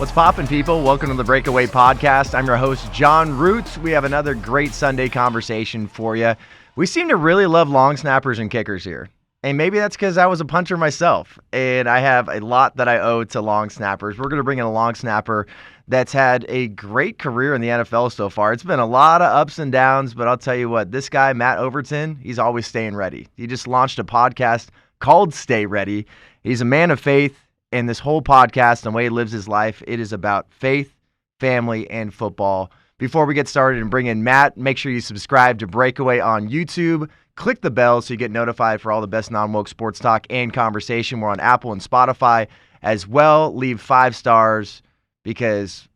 What's poppin', people? Welcome to the Breakaway podcast. I'm your host, John Roots. We have another great Sunday conversation for you. We seem to really love long snappers and kickers here. And maybe that's because I was a punter myself, and I have a lot that I owe to long snappers. We're going to bring in a long snapper that's had a great career in the NFL so far. It's been a lot of ups and downs, but I'll tell you what, this guy, Matt Overton, he's always staying ready. He just launched a podcast called Stay Ready. He's a man of faith, and this whole podcast and the way he lives his life, it is about faith, family, and football. Before we get started and bring in Matt, make sure you subscribe to Breakaway on YouTube. Click the bell so you get notified for all the best non-woke sports talk and conversation. We're on Apple and Spotify as well. Leave 5 stars because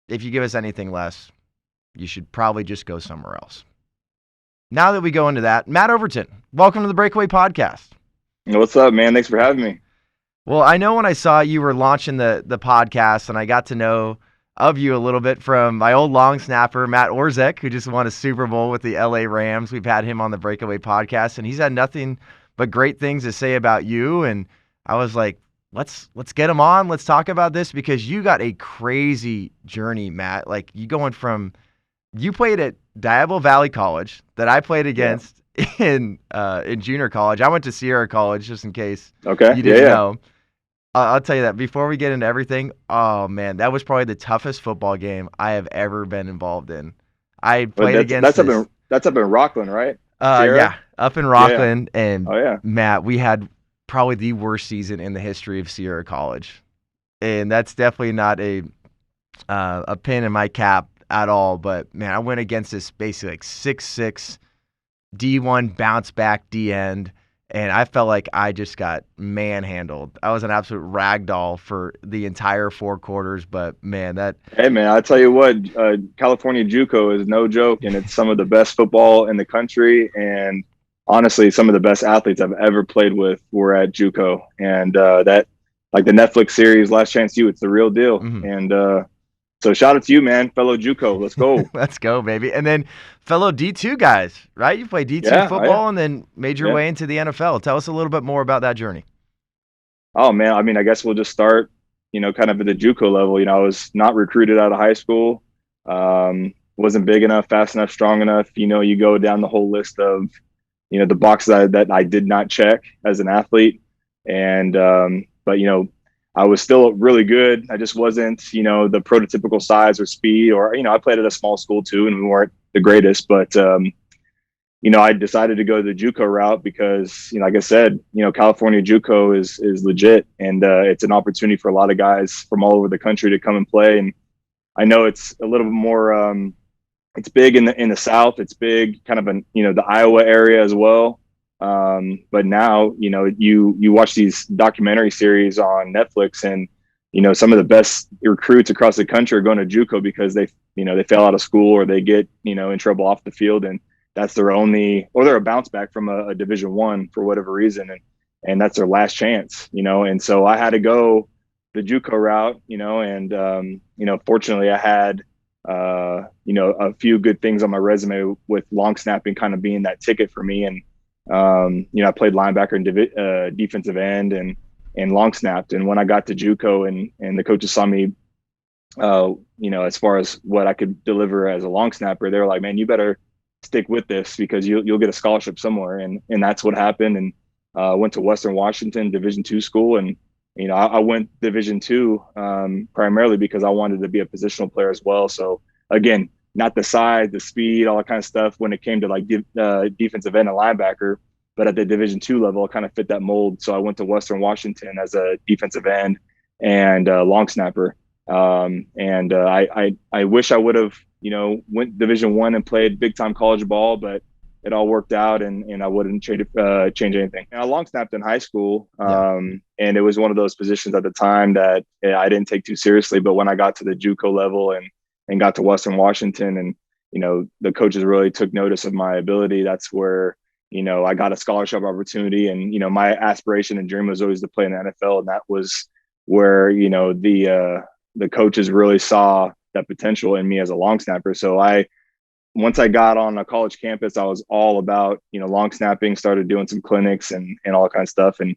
if you give us anything less, you should probably just go somewhere else. Now that we go into that, Matt Overton, welcome to the Breakaway podcast. What's up, man? Thanks for having me. Well, I know when I saw you were launching the podcast, and I got to know of you a little bit from my old long snapper, Matt Orzek, who just won a Super Bowl with the LA Rams. We've had him on the Breakaway podcast, and he's had nothing but great things to say about you. And I was like, let's get him on. Let's talk about this because you got a crazy journey, Matt. Like you played at Diablo Valley College that I played against in junior college. I went to Sierra College just in case you didn't know. I'll tell you that before we get into everything, oh man, that was probably the toughest football game I have ever been involved in. I played that's up in Rockland, right? Yeah, up in Rockland. Yeah. And Matt, we had probably the worst season in the history of Sierra College. And that's definitely not a pin in my cap at all. But man, I went against this basically like 6'6" D1 bounce back D end. And I felt like I just got manhandled. I was an absolute rag doll for the entire 4 quarters. But, man, Hey, man, I tell you what, California JUCO is no joke, and it's some of the best football in the country. And, honestly, some of the best athletes I've ever played with were at JUCO. And that, like the Netflix series, Last Chance U, it's the real deal. Mm-hmm. And so shout out to you, man, fellow JUCO. Let's go. Let's go, baby. And then fellow D2 guys, right? You played D2 football and then made your way into the NFL. Tell us a little bit more about that journey. Oh, man. I mean, I guess we'll just start, kind of at the JUCO level. I was not recruited out of high school. Wasn't big enough, fast enough, strong enough. You go down the whole list of, the boxes that I did not check as an athlete. And, but, I was still really good. I just wasn't, the prototypical size or speed or, I played at a small school too, and we weren't the greatest, but, I decided to go the JUCO route because, like I said, California JUCO is legit. And it's an opportunity for a lot of guys from all over the country to come and play. And I know it's a little bit more, it's big in the South. It's big kind of in, the Iowa area as well. But now, you watch these documentary series on Netflix and, some of the best recruits across the country are going to JUCO because they fail out of school or they get, in trouble off the field. And that's their only, or they're a bounce back from a Division I for whatever reason. And that's their last chance, and so I had to go the JUCO route, and, fortunately I had, a few good things on my resume with long snapping kind of being that ticket for me. And, I played linebacker and defensive end and long snapped. And when I got to JUCO and the coaches saw me, as far as what I could deliver as a long snapper, they were like, man, you better stick with this because you'll get a scholarship somewhere. And that's what happened. And went to Western Washington Division II school. And, I went Division II primarily because I wanted to be a positional player as well. So again, not the size, the speed, all that kind of stuff when it came to like defensive end and linebacker, but at the Division II level, I kind of fit that mold. So I went to Western Washington as a defensive end and long snapper. I wish I would have, went Division I and played big time college ball, but it all worked out and I wouldn't change anything. And I long snapped in high school. And it was one of those positions at the time that I didn't take too seriously. But when I got to the JUCO level and got to Western Washington and, the coaches really took notice of my ability. That's where, I got a scholarship opportunity and, my aspiration and dream was always to play in the NFL. And that was where, the coaches really saw that potential in me as a long snapper. So once I got on a college campus, I was all about, long snapping, started doing some clinics and all that kind of stuff. And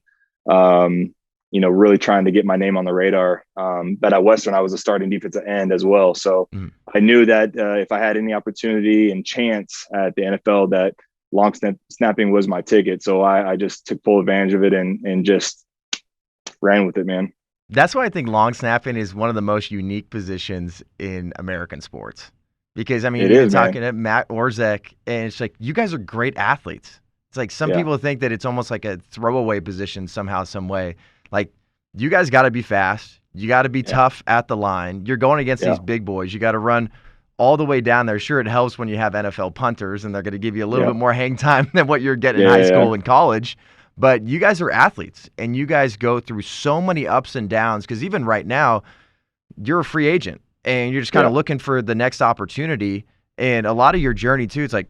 really trying to get my name on the radar. But at Western, I was a starting defensive end as well. So I knew that if I had any opportunity and chance at the NFL, that snapping was my ticket. So I just took full advantage of it and just ran with it, man. That's why I think long snapping is one of the most unique positions in American sports. Because, I mean, It you've been is, talking man. to Matt Orzek, and it's like, you guys are great athletes. It's like some Yeah. people think that it's almost like a throwaway position somehow, some way. Like, you guys got to be fast. You got to be tough at the line. You're going against these big boys. You got to run all the way down there. Sure, it helps when you have NFL punters, and they're going to give you a little bit more hang time than what you're getting in high school and college. But you guys are athletes, and you guys go through so many ups and downs because even right now, you're a free agent, and you're just kind of looking for the next opportunity. And a lot of your journey, too, it's like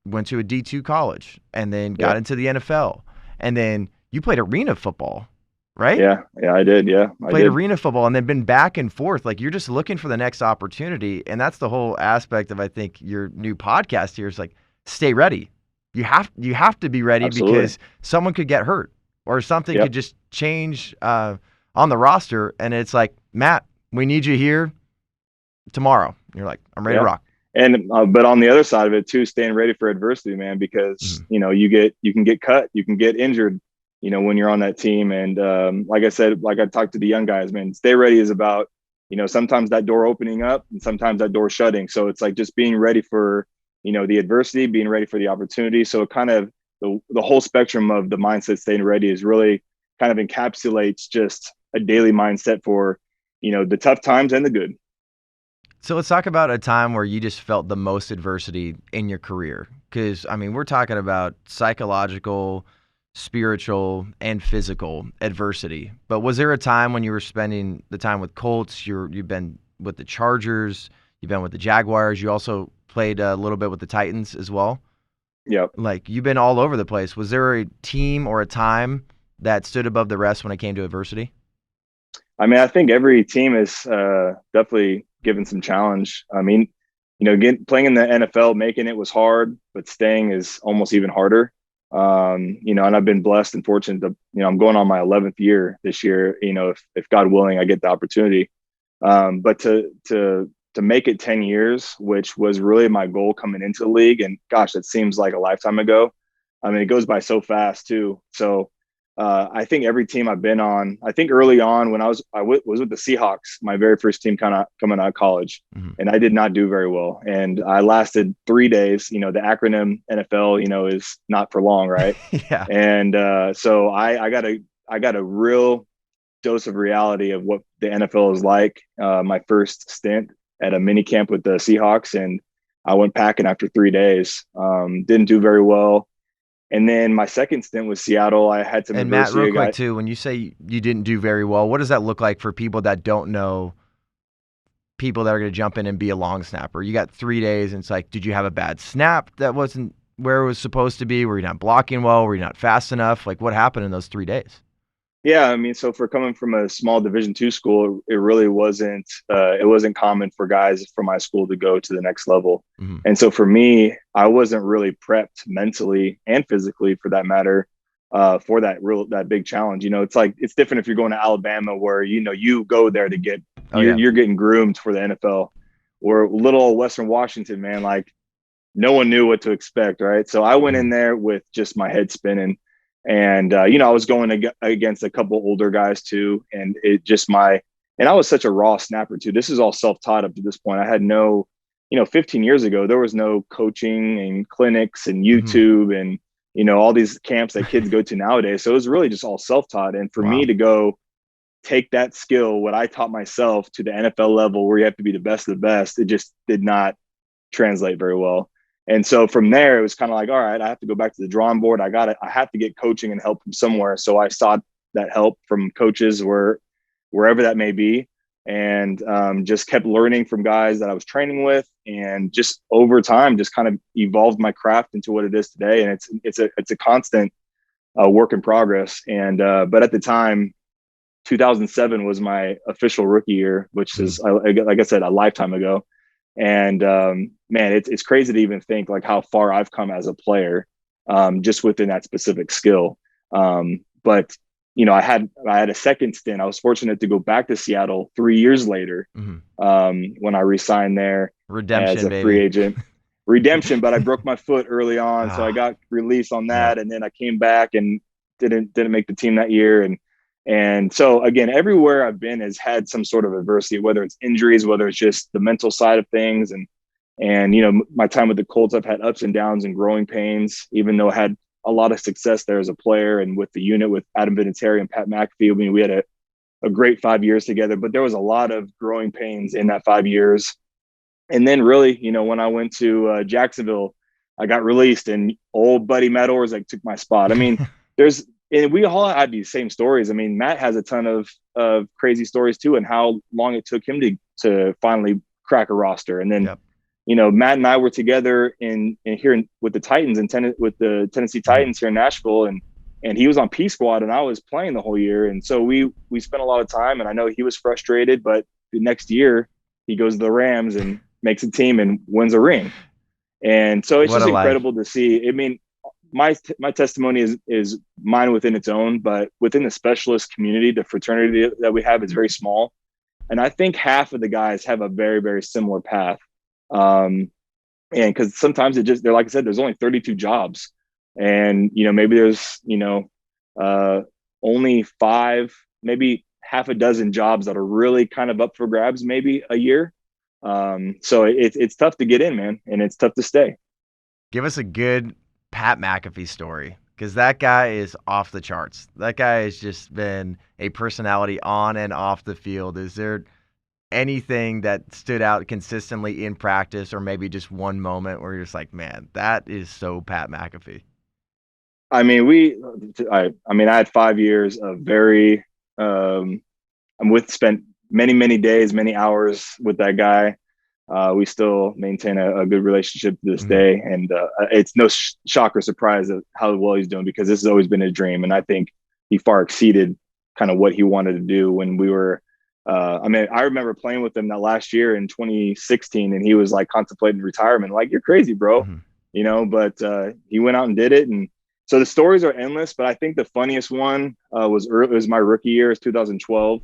went to a D2 college and then got into the NFL. And then you played arena football, right? Yeah, I did. Yeah, Played arena football and then been back and forth. Like, you're just looking for the next opportunity. And that's the whole aspect of, I think, your new podcast here is like, stay ready. You have to be ready because someone could get hurt or something could just change on the roster. And it's like, Matt, we need you here tomorrow. And you're like, I'm ready to rock. And but on the other side of it too, staying ready for adversity, man, because you can get cut, you can get injured, when you're on that team. And like I said, like I talked to the young guys, man, stay ready is about, sometimes that door opening up and sometimes that door shutting. So it's like just being ready for the adversity, being ready for the opportunity. So it kind of the whole spectrum of the mindset staying ready is really kind of encapsulates just a daily mindset for, the tough times and the good. So let's talk about a time where you just felt the most adversity in your career. Because, I mean, we're talking about psychological, spiritual, and physical adversity. But was there a time when you were spending the time with Colts, you've been with the Chargers, you've been with the Jaguars, you also played a little bit with the Titans as well? Yep. Like, you've been all over the place. Was there a team or a time that stood above the rest when it came to adversity? I mean, I think every team is definitely given some challenge. I mean, playing in the NFL, making it was hard, but staying is almost even harder. And I've been blessed and fortunate to, I'm going on my 11th year this year, if God willing, I get the opportunity. But to make it 10 years, which was really my goal coming into the league. And gosh, that seems like a lifetime ago. I mean, it goes by so fast too. So I think every team I've been on, I think early on when I was with the Seahawks, my very first team kind of coming out of college, and I did not do very well. And I lasted 3 days. The acronym NFL, is not for long, right? Yeah. And so I got a real dose of reality of what the NFL is like. My first stint at a mini camp with the Seahawks, and I went packing after 3 days. Didn't do very well. And then my second stint with Seattle, I had some adversity. And Matt, real quick too, when you say you didn't do very well, what does that look like for people that don't know, people that are going to jump in and be a long snapper? You got 3 days, and it's like, did you have a bad snap that wasn't where it was supposed to be? Were you not blocking well? Were you not fast enough? Like, what happened in those 3 days? Yeah, I mean, so for coming from a small Division II school, it really wasn't common for guys from my school to go to the next level. And so for me, I wasn't really prepped mentally and physically, for that matter, for that big challenge. It's like, it's different if you're going to Alabama, where you go there to get you're getting groomed for the NFL. Or little old Western Washington, man, like no one knew what to expect, right? So I went in there with just my head spinning. And, I was going against a couple older guys too. And I was such a raw snapper too. This is all self-taught up to this point. I had no, 15 years ago, there was no coaching and clinics and YouTube and, all these camps that kids go to nowadays. So it was really just all self-taught. And for me to go take that skill, what I taught myself, to the NFL level where you have to be the best of the best, it just did not translate very well. And so from there, it was kind of like, all right, I have to go back to the drawing board. I have to get coaching and help from somewhere. So I sought that help from coaches wherever that may be. And just kept learning from guys that I was training with, and just over time, just kind of evolved my craft into what it is today. And it's a constant work in progress. And but at the time, 2007 was my official rookie year, which is, like I said, a lifetime ago. And man, it's crazy to even think like how far I've come as a player, just within that specific skill. But I had a second stint. I was fortunate to go back to Seattle 3 years later, when I re-signed there as Redemption, a free baby. agent. Redemption, but I broke my foot early on, so I got released on that, and then I came back and didn't make the team that year. And so again, everywhere I've been has had some sort of adversity, whether it's injuries, whether it's just the mental side of things, and my time with the Colts, I've had ups and downs and growing pains, even though I had a lot of success there as a player and with the unit with Adam Vinatieri and Pat McAfee. I mean, we had a great 5 years together, but there was a lot of growing pains in that 5 years. And then really, when I went to Jacksonville, I got released, and old buddy Matt Overton took my spot. I mean, and we all had these same stories. I mean, Matt has a ton of crazy stories too, and how long it took him to finally crack a roster. And then, Matt and I were together with the Titans with the Tennessee Titans here in Nashville, and he was on P Squad and I was playing the whole year. And so we spent a lot of time, and I know he was frustrated, but the next year he goes to the Rams and makes a team and wins a ring. And so it's just incredible to see. I mean, my testimony is mine within its own, but within the specialist community, the fraternity that we have is very small. And I think half of the guys have a very, very similar path. And because sometimes they're like I said, there's only 32 jobs, and maybe there's only 5, maybe half a dozen jobs that are really kind of up for grabs, maybe a year. So it's tough to get in, man, and it's tough to stay. Give us a good Pat McAfee story, because that guy is off the charts. That guy has just been a personality on and off the field. Is there anything that stood out consistently in practice, or maybe just one moment where you're just like, man, that is so Pat McAfee? I mean, I had 5 years of very, spent many days, many hours with that guy. We still maintain a good relationship to this day. And it's no shock or surprise of how well he's doing, because this has always been his dream. And I think he far exceeded kind of what he wanted to do when we were, I remember playing with him that last year in 2016, and he was like contemplating retirement. Like, you're crazy, bro, but he went out and did it. And so the stories are endless, but I think the funniest one was my rookie year, is 2012.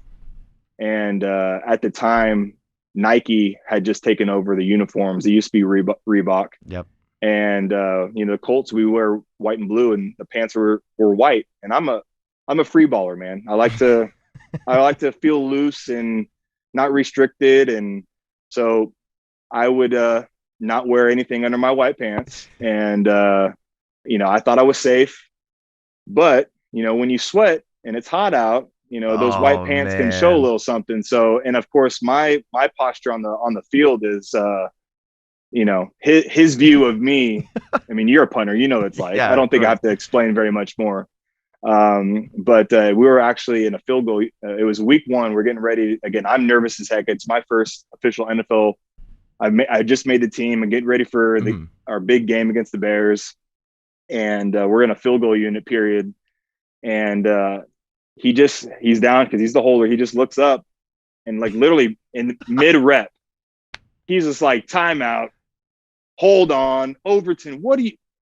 And at the time, Nike had just taken over the uniforms. It used to be Reebok. Yep. And the Colts, we wear white and blue, and the pants were white. And I'm a free baller, man. I like to feel loose and not restricted. And so I would not wear anything under my white pants. And I thought I was safe. But when you sweat and it's hot out, those white pants can show a little something. So, and of course, my posture on the field is, his view of me. I mean, you're a punter, it's like, I don't think I have to explain very much more. But we were actually in a field goal. It was week 1. We're getting ready. Again, I'm nervous as heck. It's my first official NFL. I just made the team and getting ready for our big game against the Bears. And we're in a field goal unit period. And he's down because he's the holder. He just looks up, and like literally in mid rep, he's just like, timeout, hold on, Overton.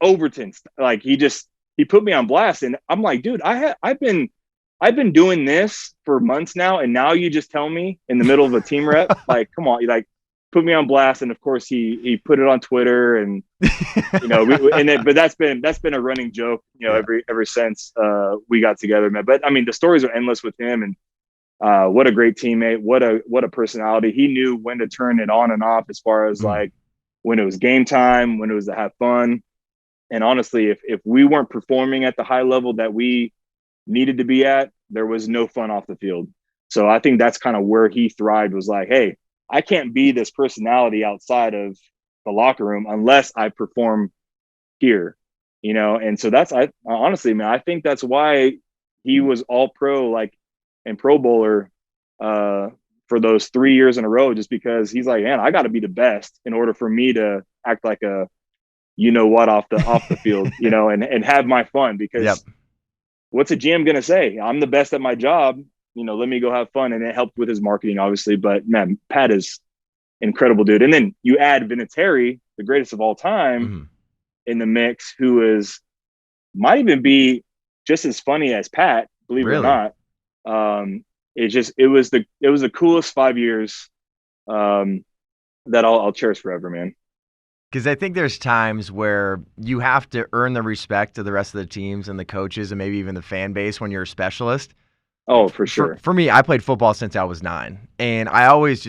Overton? Like, he put me on blast, and I'm like, dude, I've been doing this for months now, and now you just tell me in the middle of a team rep, like, come on, you like put me on blast. And of course he put it on Twitter, and but that's been a running joke, ever since we got together, man. But I mean, the stories are endless with him, and what a great teammate, what a personality. He knew when to turn it on and off, as far as like when it was game time, when it was to have fun. And honestly, if we weren't performing at the high level that we needed to be at, there was no fun off the field. So I think that's kind of where he thrived, was like, hey, I can't be this personality outside of the locker room unless I perform here, And so honestly, man, I think that's why he was all pro, like, and Pro Bowler for those 3 years in a row, just because he's like, man, I got to be the best in order for me to act like a, off the field, and have my fun, because what's a GM going to say? I'm the best at my job. Let me go have fun. And it helped with his marketing, obviously. But man, Pat is incredible, dude. And then you add Vinatieri, the greatest of all time, in the mix, who might even be just as funny as Pat, believe it or Really? not. It was the coolest 5 years that I'll cherish forever, man. Because I think there's times where you have to earn the respect of the rest of the teams and the coaches and maybe even the fan base when you're a specialist. Like Oh, for for sure. for me, I played football since I was 9, and I always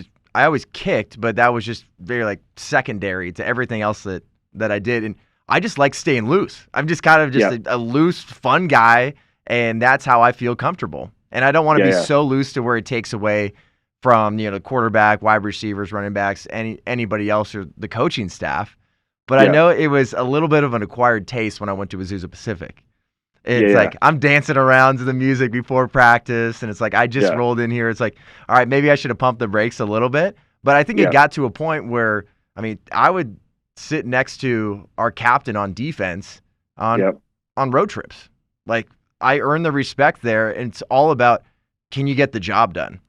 kicked, but that was just very like secondary to everything else that I did, and I just like staying loose. I'm just kind of just Yeah, a loose, fun guy, and that's how I feel comfortable. And I don't want to yeah, be yeah, so loose to where it takes away from the quarterback, wide receivers, running backs, anybody else or the coaching staff. But I yeah, know it was a little bit of an acquired taste when I went to Azusa Pacific. yeah, It's yeah, like I'm dancing around to the music before practice, and it's like I just yeah, rolled in here. It's like, all right, maybe I should have pumped the brakes a little bit. But I think it yeah, got to a point where, I mean, I would sit next to our captain on defense on yeah, on road trips. Like I earned the respect there, and it's all about can you get the job done.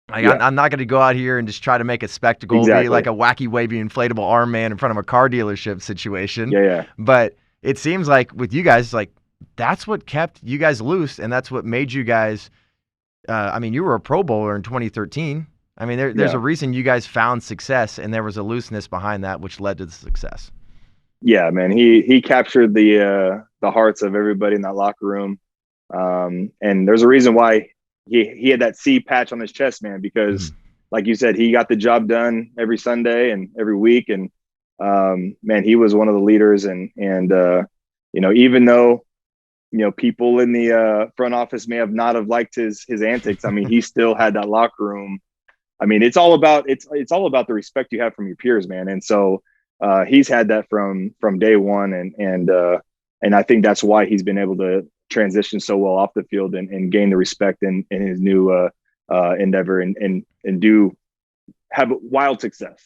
Like yeah. I'm not going to go out here and just try to make a spectacle, be like Exactly. a wacky wavy inflatable arm man in front of a car dealership situation. Yeah, yeah, But it seems like with you guys, like that's what kept you guys loose, and that's what made you guys. I mean, you were a Pro Bowler in 2013. I mean, there's a yeah, reason you guys found success, and there was a looseness behind that, which led to the success. yeah, man. He captured the hearts of everybody in that locker room. And there's a reason why he had that C patch on his chest, man, because Mhm. like you said, he got the job done every Sunday and every week. And man, he was one of the leaders. And even though people in the front office may have not have liked his antics, I mean, he still had that locker room. I mean, it's all about the respect you have from your peers, man. And so he's had that from day one, and I think that's why he's been able to transition so well off the field and gain the respect in his new endeavor and do have wild success.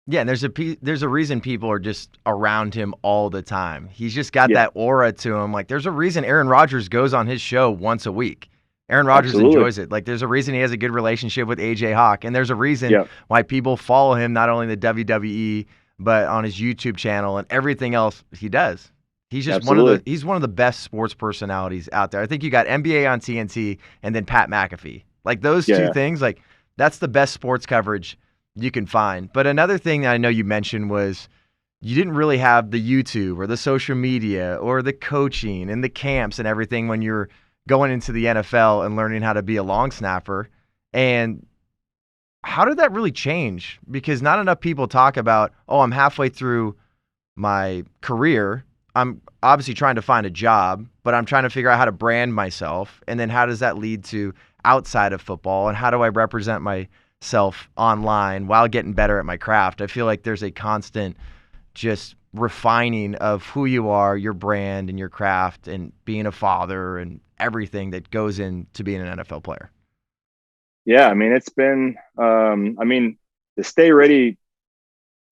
Yeah, and there's a reason people are just around him all the time. He's just got Yeah, that aura to him. Like there's a reason Aaron Rodgers goes on his show once a week. Aaron Rodgers absolutely. enjoys it. Like there's a reason he has a good relationship with AJ Hawk, and there's a reason Yeah, why people follow him not only in the WWE but on his YouTube channel and everything else he does. He's just absolutely. he's one of the best sports personalities out there. I think you got NBA on TNT and then Pat McAfee. Like those two Yeah, things, like that's the best sports coverage you can find. But another thing that I know you mentioned was you didn't really have the YouTube or the social media or the coaching and the camps and everything when you're going into the NFL and learning how to be a long snapper. And how did that really change? Because not enough people talk about, oh, I'm halfway through my career. I'm obviously trying to find a job, but I'm trying to figure out how to brand myself. And then how does that lead to outside of football? And how do I represent myself online while getting better at my craft? I feel like there's a constant just refining of who you are, your brand, and your craft, and being a father and everything that goes into being an NFL player. yeah. I mean, it's been. I mean, the Stay Ready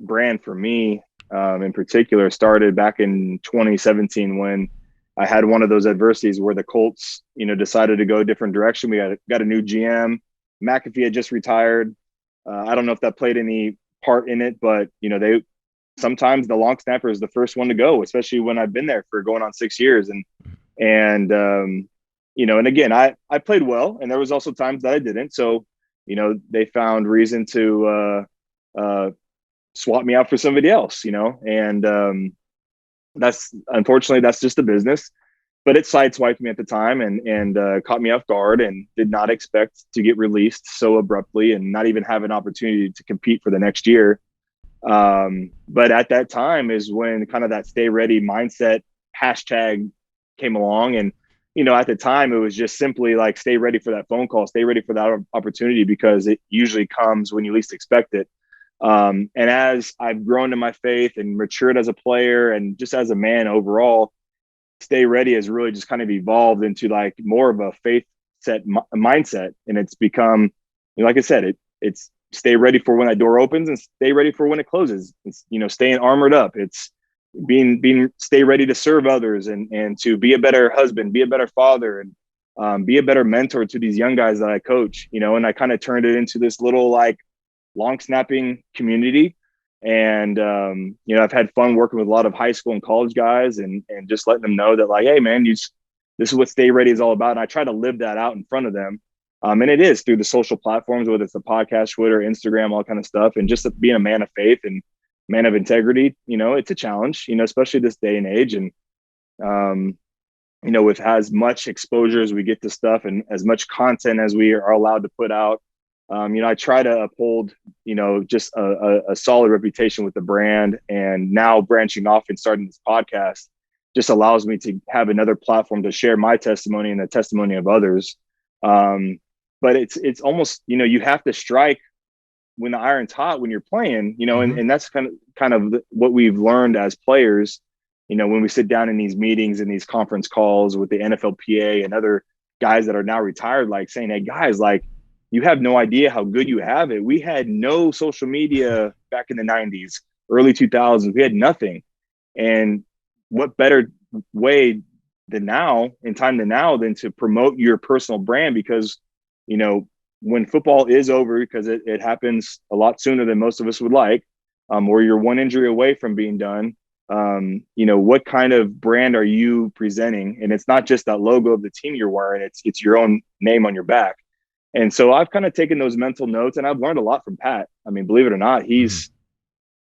brand for me, in particular, started back in 2017 when I had one of those adversities where the Colts, decided to go a different direction. We got a new GM. McAfee had just retired. I don't know if that played any part in it, but they sometimes the long snapper is the first one to go, especially when I've been there for going on 6 years. And again, I played well, and there was also times that I didn't. So they found reason to swap me out for somebody else, and that's unfortunately that's just the business. But it sideswiped me at the time and caught me off guard, and did not expect to get released so abruptly and not even have an opportunity to compete for the next year. But at that time is when kind of that stay ready mindset hashtag came along. And at the time it was just simply like stay ready for that phone call, stay ready for that opportunity, because it usually comes when you least expect it. And as I've grown in my faith and matured as a player and just as a man overall, stay ready has really just kind of evolved into like more of a faith mindset. And it's become, like I said, it's stay ready for when that door opens and stay ready for when it closes. It's, staying armored up. It's being stay ready to serve others and to be a better husband, be a better father, and be a better mentor to these young guys that I coach, and I kind of turned it into this little like long snapping community. And I've had fun working with a lot of high school and college guys, and just letting them know that like, hey man, this is what Stay Ready is all about. And I try to live that out in front of them. And it is through the social platforms, whether it's the podcast, Twitter, Instagram, all kind of stuff. And just being a man of faith and man of integrity, it's a challenge, especially this day and age. And, with as much exposure as we get to stuff and as much content as we are allowed to put out, I try to uphold, just a solid reputation with the brand. And now branching off and starting this podcast just allows me to have another platform to share my testimony and the testimony of others. But it's almost, you have to strike when the iron's hot when you're playing, and that's kind of what we've learned as players, when we sit down in these meetings and these conference calls with the NFLPA and other guys that are now retired, like saying, hey guys, like, you have no idea how good you have it. We had no social media back in the 90s, early 2000s. We had nothing. And what better way than now, in time than now, than to promote your personal brand? Because, when football is over, because it happens a lot sooner than most of us would like, or you're one injury away from being done, what kind of brand are you presenting? And it's not just that logo of the team you're wearing, it's your own name on your back. And so I've kind of taken those mental notes, and I've learned a lot from Pat. I mean, believe it or not, he's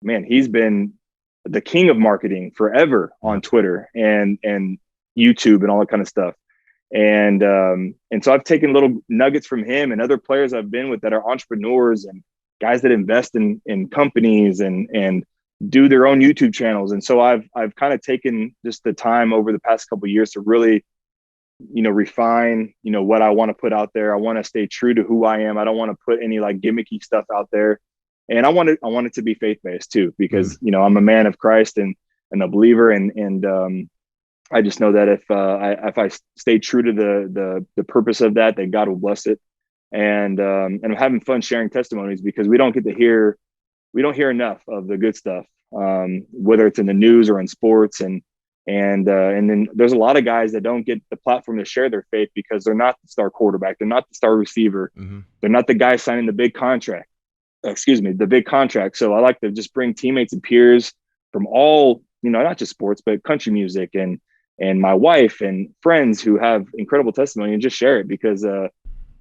been the king of marketing forever on Twitter and YouTube and all that kind of stuff. And so I've taken little nuggets from him and other players I've been with that are entrepreneurs and guys that invest in companies and do their own YouTube channels. And so I've kind of taken just the time over the past couple of years to really, refine, what I want to put out there. I want to stay true to who I am. I don't want to put any like gimmicky stuff out there. And I want it to be faith-based too, because, I'm a man of Christ and a believer. And I just know that if I stay true to the purpose of that God will bless it. And I'm having fun sharing testimonies, because we don't hear enough of the good stuff, whether it's in the news or in sports. And then there's a lot of guys that don't get the platform to share their faith because they're not the star quarterback. They're not the star receiver. They're not the guy signing the big contract. So I like to just bring teammates and peers from all, not just sports, but country music and my wife and friends who have incredible testimony, and just share it, because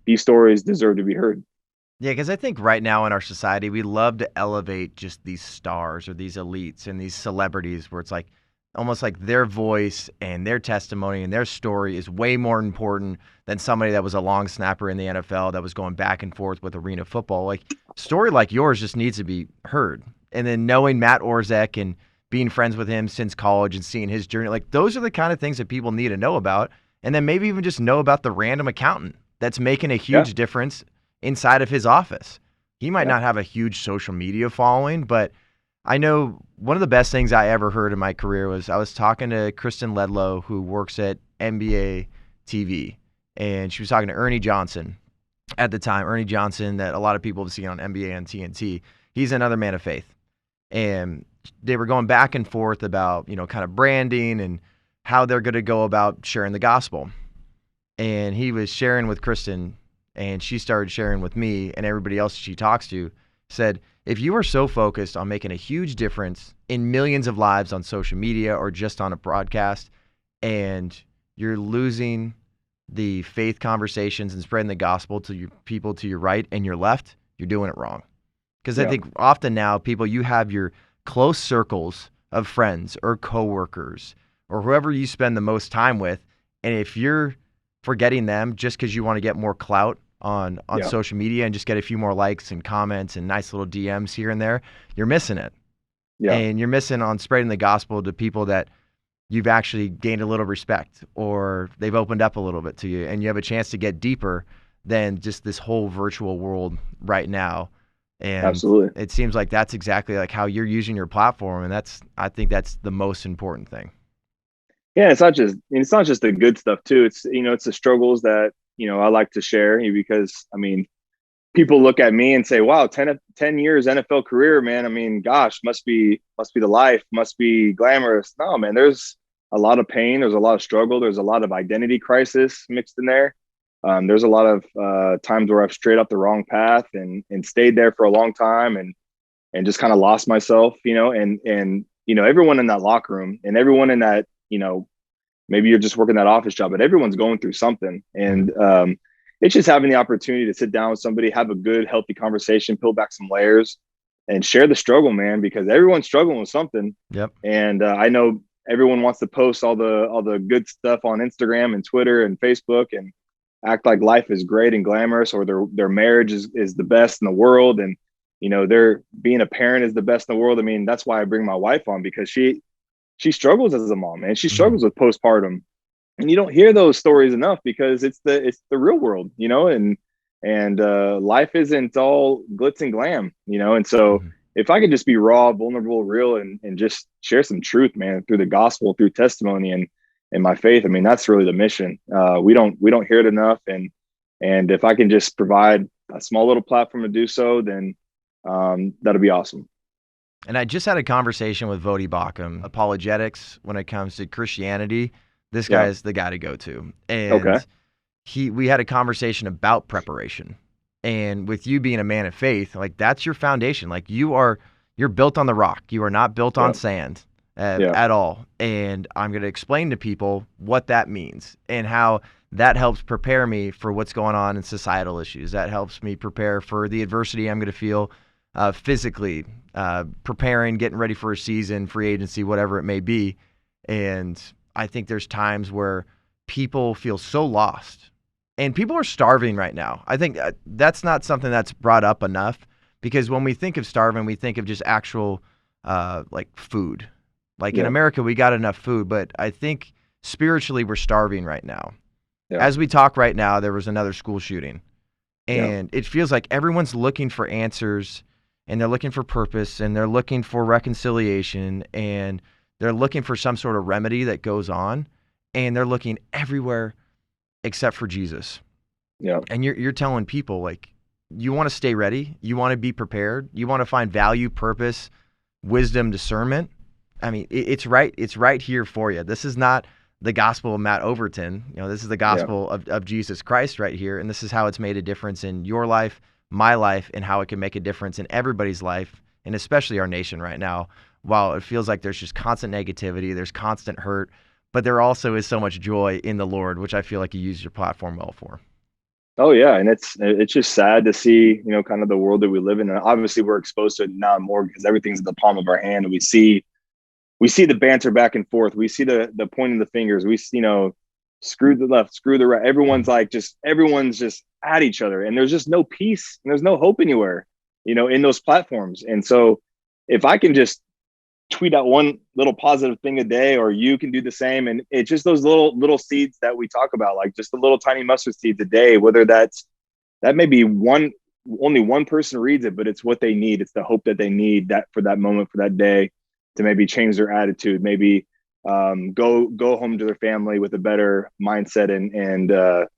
these stories deserve to be heard. Yeah, because I think right now in our society, we love to elevate just these stars or these elites and these celebrities where it's like almost like their voice and their testimony and their story is way more important than somebody that was a long snapper in the NFL that was going back and forth with arena football. Like, story like yours just needs to be heard. And then knowing Matt Orzech and being friends with him since college and seeing his journey, like, those are the kind of things that people need to know about. And then maybe even just know about the random accountant that's making a huge difference inside of his office. He might not have a huge social media following, but I know one of the best things I ever heard in my career was I was talking to Kristen Ledlow, who works at NBA TV, and she was talking to Ernie Johnson at the time. Ernie Johnson, that a lot of people have seen on NBA and TNT. He's another man of faith. And they were going back and forth about, kind of branding and how they're going to go about sharing the gospel. And he was sharing with Kristen, and she started sharing with me, and everybody else she talks to said, if you are so focused on making a huge difference in millions of lives on social media or just on a broadcast, and you're losing the faith conversations and spreading the gospel to your people to your right and your left, you're doing it wrong. Because I think often now you have your close circles of friends or coworkers or whoever you spend the most time with, and if you're forgetting them just because you want to get more clout on social media and just get a few more likes and comments and nice little DMs here and there, you're missing it. And you're missing on spreading the gospel to people that you've actually gained a little respect, or they've opened up a little bit to you, and you have a chance to get deeper than just this whole virtual world right now. And absolutely, it seems like that's exactly like how you're using your platform, and I think that's the most important thing. Yeah, it's not just the good stuff too. It's it's the struggles that I like to share, because people look at me and say, wow, 10 years NFL career, man. I mean, gosh, must be the life, must be glamorous. No, man, there's a lot of pain. There's a lot of struggle. There's a lot of identity crisis mixed in there. There's a lot of times where I've strayed up the wrong path and stayed there for a long time and just kind of lost myself, and everyone in that locker room and everyone in that, maybe you're just working that office job, but everyone's going through something. And it's just having the opportunity to sit down with somebody, have a good, healthy conversation, peel back some layers, and share the struggle, man, because everyone's struggling with something. Yep. And I know everyone wants to post all the good stuff on Instagram and Twitter and Facebook and act like life is great and glamorous, or their marriage is the best in the world. And, they're being a parent is the best in the world. I mean, that's why I bring my wife on, because she struggles as a mom, and she struggles with postpartum. And you don't hear those stories enough, because it's the real world, and life isn't all glitz and glam, and so if I could just be raw, vulnerable, real, and just share some truth, man, through the gospel, through testimony and my faith, I mean, that's really the mission. We don't hear it enough. And if I can just provide a small little platform to do so, then that'll be awesome. And I just had a conversation with Vodi Bakum, apologetics when it comes to Christianity. This guy is the guy to go to. And we had a conversation about preparation. And with you being a man of faith, like, that's your foundation. Like, you're built on the rock. You are not built on sand at all. And I'm going to explain to people what that means and how that helps prepare me for what's going on in societal issues. That helps me prepare for the adversity I'm going to feel physically, preparing, getting ready for a season, free agency, whatever it may be. And I think there's times where people feel so lost, and people are starving right now. I think that's not something that's brought up enough, because when we think of starving, we think of just actual like food. Like in America, we got enough food, but I think spiritually we're starving right now. As we talk right now, there was another school shooting, and it feels like everyone's looking for answers, and they're looking for purpose, and they're looking for reconciliation, and they're looking for some sort of remedy that goes on, and they're looking everywhere except for Jesus. And you're telling people, like, you want to stay ready, you want to be prepared, you want to find value, purpose, wisdom, discernment. I mean, it's right here for you. This is not the gospel of Matt Overton. This is the gospel of Jesus Christ right here, and this is how it's made a difference in your life, my life, and how it can make a difference in everybody's life, and especially our nation right now. While it feels like there's just constant negativity, there's constant hurt, but there also is so much joy in the Lord, which I feel like you use your platform well for. Oh yeah, and it's just sad to see, kind of the world that we live in. And obviously we're exposed to it now more, because everything's in the palm of our hand, and we see the banter back and forth. We see the pointing the fingers. We see, screw the left, screw the right. Everyone's just at each other, and there's just no peace, and there's no hope anywhere, in those platforms. And so if I can just tweet out one little positive thing a day, or you can do the same, and it's just those little seeds that we talk about, like just the little tiny mustard seeds a day, whether that may be only one person reads it, but it's what they need. It's the hope that they need that for that moment, for that day, to maybe change their attitude, maybe go home to their family with a better mindset, and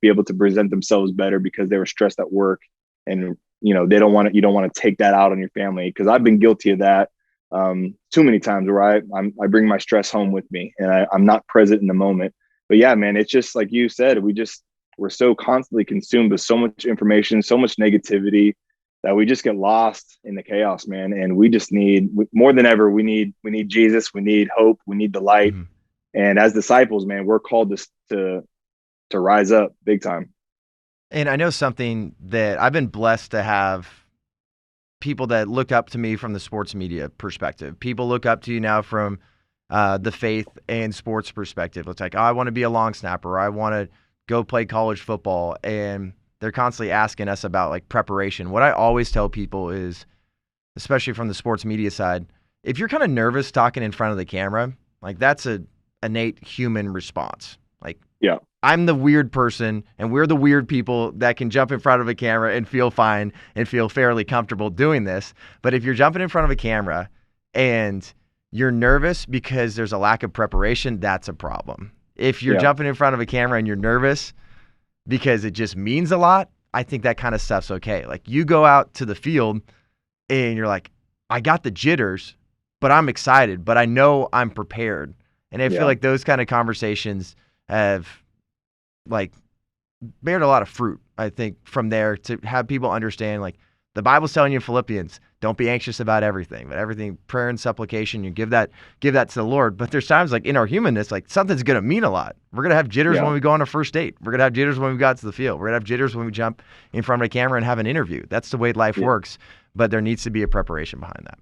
be able to present themselves better because they were stressed at work, and you don't want to take that out on your family, because I've been guilty of that too many times, where I bring my stress home with me, and I'm not present in the moment. But yeah, man, it's just like you said, we're so constantly consumed with so much information, so much negativity, that we just get lost in the chaos, man. And we just need, more than ever, we need Jesus, we need hope, we need the light. And as disciples, man, we're called to rise up big time. And I know something that I've been blessed to have people that look up to me from the sports media perspective. People look up to you now from the faith and sports perspective. It's like, oh, I want to be a long snapper, or I want to go play college football. And they're constantly asking us about like preparation. What I always tell people is, especially from the sports media side, if you're kind of nervous talking in front of the camera, like, that's a innate human response. Like, I'm the weird person, and we're the weird people that can jump in front of a camera and feel fine and feel fairly comfortable doing this. But if you're jumping in front of a camera and you're nervous because there's a lack of preparation, that's a problem. If you're jumping in front of a camera and you're nervous because it just means a lot, I think that kind of stuff's okay. Like, you go out to the field and you're like, I got the jitters, but I'm excited, but I know I'm prepared. And I feel like those kind of conversations have like bared a lot of fruit, I think, from there, to have people understand, like, The Bible's telling you in Philippians, don't be anxious about everything, but everything, prayer and supplication, you give that to the Lord. But there's times like in our humanness, like something's going to mean a lot. We're going to have jitters when we go on a first date. We're going to have jitters when we got to the field. We're going to have jitters when we jump in front of a camera and have an interview. That's the way life works. But there needs to be a preparation behind that.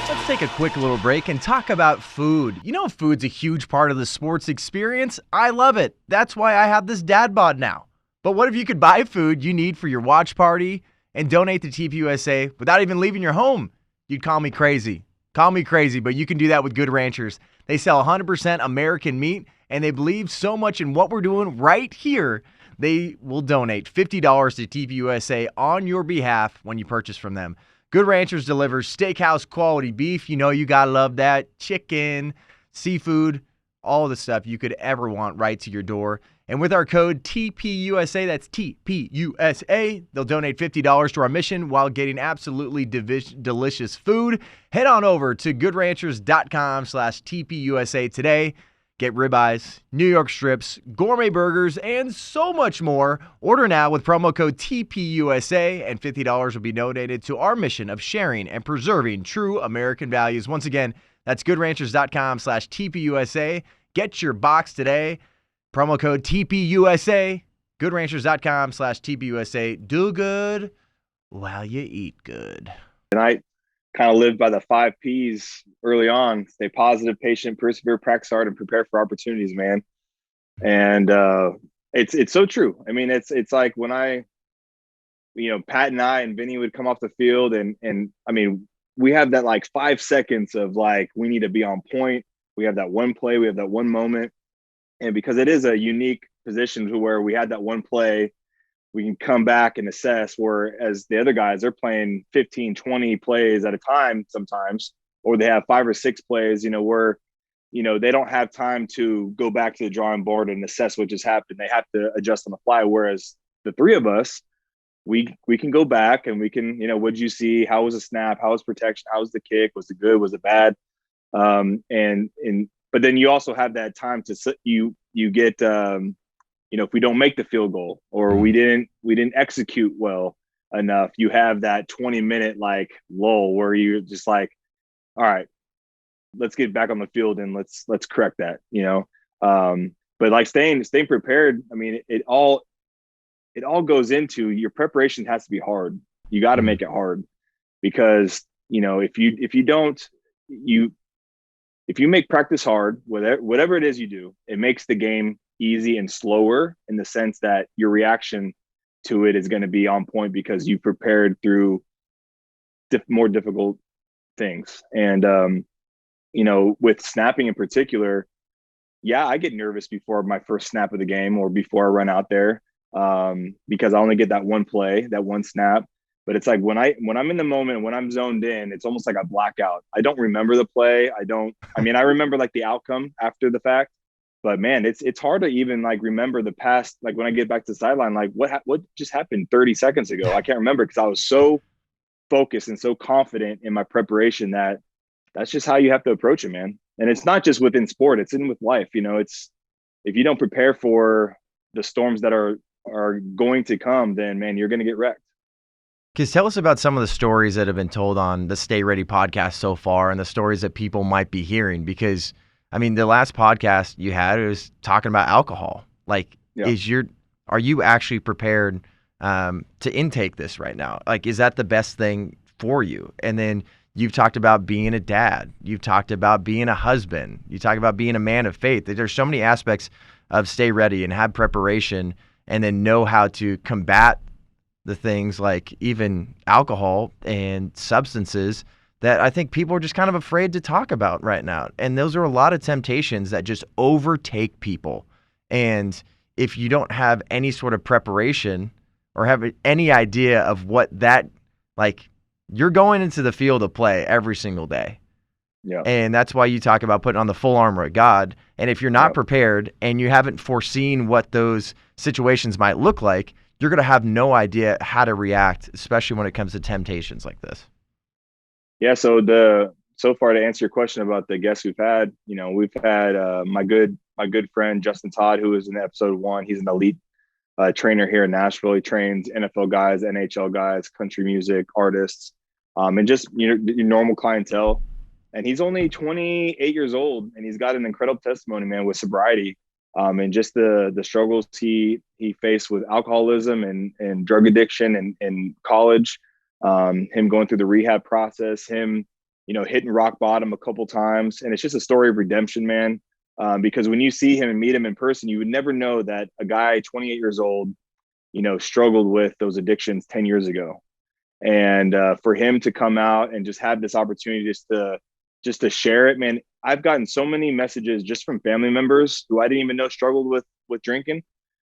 Let's take a quick little break and talk about food. You know, food's a huge part of the sports experience. I love it. That's why I have this dad bod now. But what if you could buy food you need for your watch party and donate to TPUSA without even leaving your home? You'd call me crazy. Call me crazy, but you can do that with Good Ranchers. They sell 100% American meat, and they believe so much in what we're doing right here, they will donate $50 to TPUSA on your behalf when you purchase from them. Good Ranchers delivers steakhouse quality beef. You know you gotta love that. Chicken, seafood, all the stuff you could ever want right to your door. And with our code TPUSA, that's TPUSA, they'll donate $50 to our mission while getting absolutely delicious food. Head on over to goodranchers.com/TPUSA today. Get ribeyes, New York strips, gourmet burgers, and so much more. Order now with promo code TPUSA, and $50 will be donated to our mission of sharing and preserving true American values. Once again, that's goodranchers.com/TPUSA. Get your box today. Promo code TPUSA, goodranchers.com/TPUSA. Do good while you eat good. And I kind of lived by the 5 Ps early on: stay positive, patient, persevere, practice hard, and prepare for opportunities, man. And it's so true. I mean, it's like when Pat and I and Vinny would come off the field and I mean, we have that like 5 seconds of like, we need to be on point. We have that one play, we have that one moment. And because it is a unique position to where we had that one play, we can come back and assess, whereas the other guys, they're playing 15, 20 plays at a time sometimes, or they have 5 or 6 plays, where, they don't have time to go back to the drawing board and assess what just happened. They have to adjust on the fly. Whereas the 3 of us, we can go back and we can, what'd you see? How was the snap? How was protection? How was the kick? Was it good? Was it bad? But then you also have that time to you get if we don't make the field goal or we didn't execute well enough, you have that 20-minute like lull where you're just like, all right, let's get back on the field and let's correct that, but like staying prepared. I mean, it all goes into your preparation. Has to be hard. You got to make it hard, because if you make practice hard, whatever it is you do, it makes the game easy and slower in the sense that your reaction to it is going to be on point because you prepared through more difficult things. And, with snapping in particular, I get nervous before my first snap of the game or before I run out there, because I only get that one play, that one snap. But it's like when I'm in the moment, when I'm zoned in, it's almost like a blackout. I don't remember the play. I remember like the outcome after the fact, but man, it's hard to even like remember the past. Like when I get back to the sideline, like what just happened 30 seconds ago? I can't remember because I was so focused and so confident in my preparation that's just how you have to approach it, man. And it's not just within sport, it's in with life. It's, if you don't prepare for the storms that are going to come, then man, you're going to get wrecked. Because tell us about some of the stories that have been told on the Stay Ready podcast so far and the stories that people might be hearing. Because, I mean, the last podcast you had was talking about alcohol. Like, are you actually prepared to intake this right now? Like, is that the best thing for you? And then you've talked about being a dad. You've talked about being a husband. You talk about being a man of faith. There's so many aspects of Stay Ready and have preparation and then know how to combat the things like even alcohol and substances that I think people are just kind of afraid to talk about right now. And those are a lot of temptations that just overtake people. And if you don't have any sort of preparation or have any idea of what that, like, you're going into the field of play every single day. Yeah. And that's why you talk about putting on the full armor of God. And if you're not prepared and you haven't foreseen what those situations might look like, you're going to have no idea how to react, especially when it comes to temptations like this. Yeah. So far, to answer your question about the guests we've had, we've had my good friend, Justin Todd, who was in episode 1. He's an elite trainer here in Nashville. He trains NFL guys, NHL guys, country music artists, and just your normal clientele. And he's only 28 years old, and he's got an incredible testimony, man, with sobriety, and just the struggles he faced with alcoholism and drug addiction and in college, him going through the rehab process, him hitting rock bottom a couple times, and it's just a story of redemption, man. Because when you see him and meet him in person, you would never know that a guy 28 years old, struggled with those addictions 10 years ago. And for him to come out and just have this opportunity just to share it, man, I've gotten so many messages just from family members who I didn't even know struggled with drinking.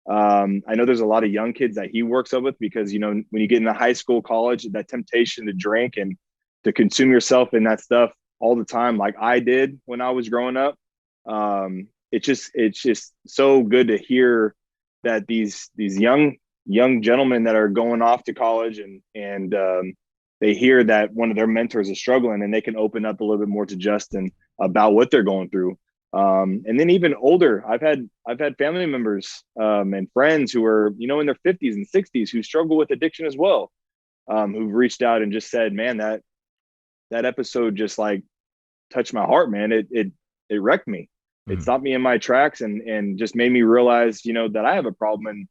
I know there's a lot of young kids that he works up with because, when you get into high school, college, that temptation to drink and to consume yourself in that stuff all the time, like I did when I was growing up. It's just so good to hear that these young gentlemen that are going off to college and they hear that one of their mentors is struggling, and they can open up a little bit more to Justin about what they're going through. And then even older, I've had family members and friends who are in their 50s and 60s who struggle with addiction as well, who've reached out and just said, man, that episode just like touched my heart, man. It wrecked me. It stopped me in my tracks and just made me realize, that I have a problem,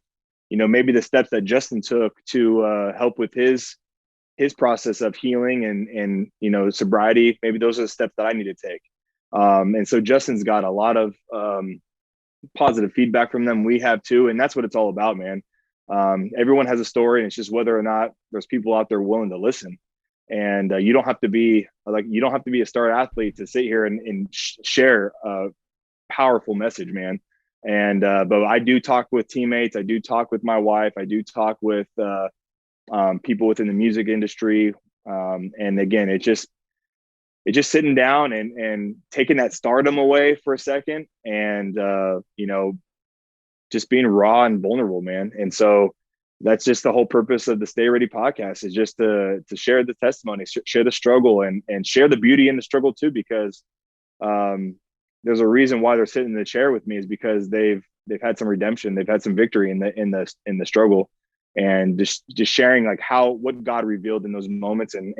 and maybe the steps that Justin took to help with his process of healing and sobriety, maybe those are the steps that I need to take. And so Justin's got a lot of positive feedback from them. We have too, and that's what it's all about, man. Everyone has a story, and it's just whether or not there's people out there willing to listen. And you don't have to be a star athlete to sit here and share a powerful message, man. And but I do talk with teammates, I do talk with my wife, I do talk with people within the music industry, and again, it's just sitting down and taking that stardom away for a second, and just being raw and vulnerable, man. And so that's just the whole purpose of the Stay Ready podcast, is just to share the testimony, share the struggle, and share the beauty in the struggle too, because there's a reason why they're sitting in the chair with me, is because they've had some redemption, they've had some victory in the struggle, and just sharing like what God revealed in those moments, and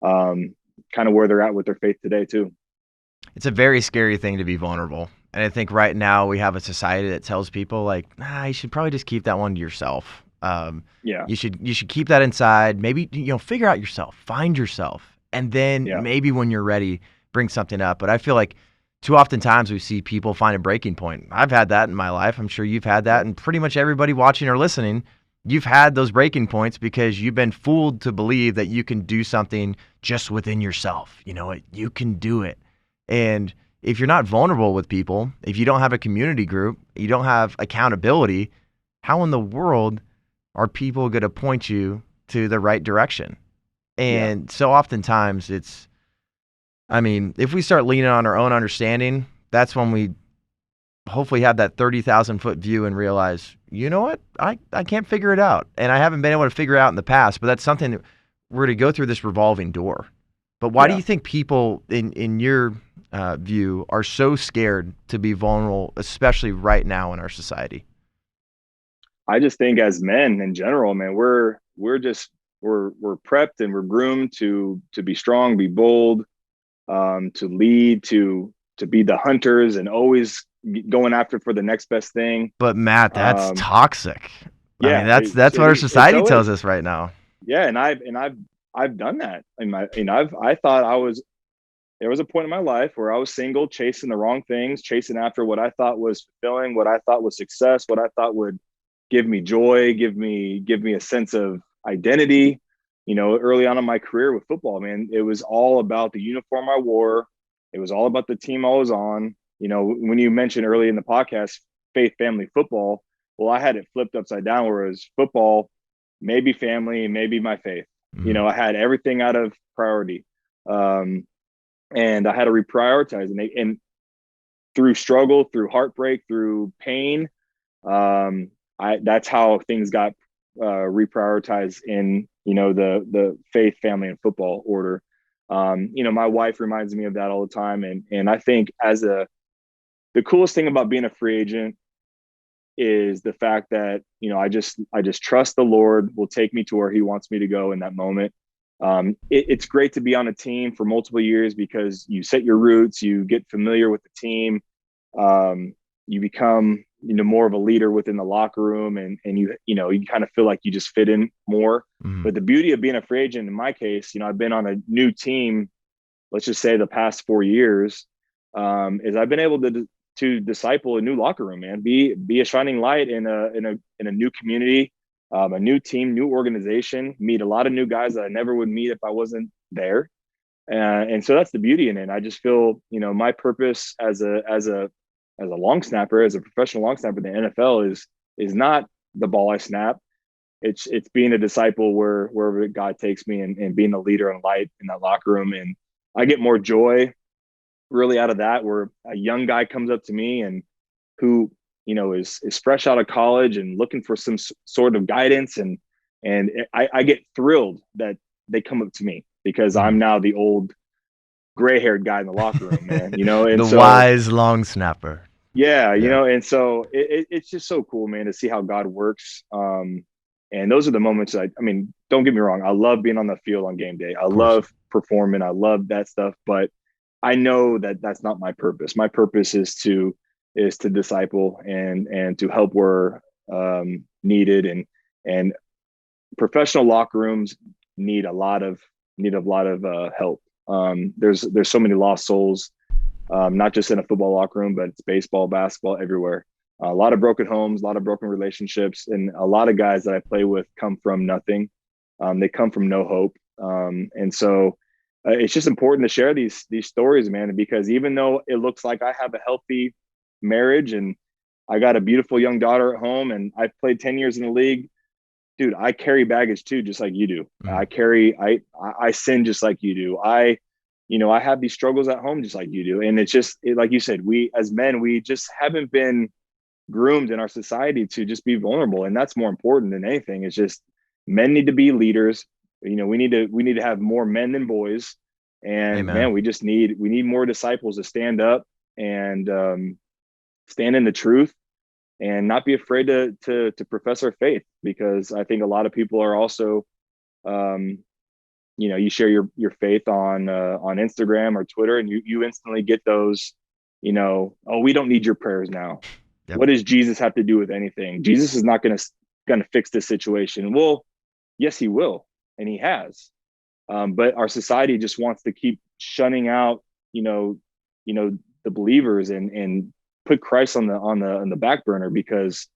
kind of where they're at with their faith today too. It's a very scary thing to be vulnerable. And I think right now we have a society that tells people like, you should probably just keep that one to yourself. Yeah. You should keep that inside. Maybe, figure out yourself, find yourself. And then maybe when you're ready, bring something up. But I feel like too often times we see people find a breaking point. I've had that in my life. I'm sure you've had that. And pretty much everybody watching or listening, you've had those breaking points because you've been fooled to believe that you can do something just within yourself. You can do it. And if you're not vulnerable with people, if you don't have a community group, you don't have accountability, how in the world are people going to point you to the right direction? And so oftentimes if we start leaning on our own understanding, that's when we hopefully have that 30,000-foot view and realize, you know what, I can't figure it out. And I haven't been able to figure it out in the past, but that's something that we're to go through this revolving door. But why do you think people in your view are so scared to be vulnerable, especially right now in our society? I just think as men in general, man, we're prepped and we're groomed to be strong, be bold, to lead, to be the hunters and always going after for the next best thing. But Matt, that's toxic. Yeah, I mean, that's what our society tells us right now. Yeah, and I've done that. I thought there was a point in my life where I was single, chasing the wrong things, chasing after what I thought was fulfilling, what I thought was success, what I thought would give me joy, give me a sense of identity. Early on in my career with football, man, it was all about the uniform I wore. It was all about the team I was on. When you mentioned early in the podcast, faith, family, football, well, I had it flipped upside down, where it was football, maybe family, maybe my faith. Mm-hmm. I had everything out of priority. And I had to reprioritize, and through struggle, through heartbreak, through pain, that's how things got reprioritized in the faith, family, and football order. My wife reminds me of that all the time, and I think the coolest thing about being a free agent is the fact that, I just trust the Lord will take me to where he wants me to go in that moment. It's great to be on a team for multiple years because you set your roots, you get familiar with the team, you become, more of a leader within the locker room, and you kind of feel like you just fit in more. Mm-hmm. But the beauty of being a free agent, in my case, I've been on a new team, let's just say the past 4 years, is I've been able to disciple a new locker room, man, be a shining light in a new community, a new team, new organization, meet a lot of new guys that I never would meet if I wasn't there. And so that's the beauty in it. I just feel, my purpose as a long snapper, as a professional long snapper in the NFL is not the ball I snap. It's being a disciple wherever God takes me, and being a leader and light in that locker room. And I get more joy really out of that, where a young guy comes up to me and who, is fresh out of college and looking for some sort of guidance. And I get thrilled that they come up to me because I'm now the old gray-haired guy in the locker room, man, and the wise long snapper. Yeah, and so it's just so cool, man, to see how God works. And those are the moments I mean, don't get me wrong, I love being on the field on game day. I love performing. I love that stuff, but I know that that's not my purpose. My purpose is to disciple and to help where needed, and professional locker rooms need a lot of help. There's so many lost souls, not just in a football locker room, but it's baseball, basketball, everywhere. A lot of broken homes, a lot of broken relationships, and a lot of guys that I play with come from nothing. They come from no hope, and so it's just important to share these stories, man, because even though it looks like I have a healthy marriage and I got a beautiful young daughter at home and I've played 10 years in the league, dude, I carry baggage too, just like you do. I sin just like you do. I have these struggles at home just like you do. And it's just, like you said, we as men, we just haven't been groomed in our society to just be vulnerable. And that's more important than anything. It's just, men need to be leaders. We need to have more men than boys. And Amen. man, we need more disciples to stand up and stand in the truth and not be afraid to profess our faith, because I think a lot of people are also, you share your faith on Instagram or Twitter, and you instantly get those, oh, we don't need your prayers now. Yep. What does Jesus have to do with anything? Jesus is not going to fix this situation. Well, yes, he will, and he has. But our society just wants to keep shunning out, the believers and put Christ on the back burner, because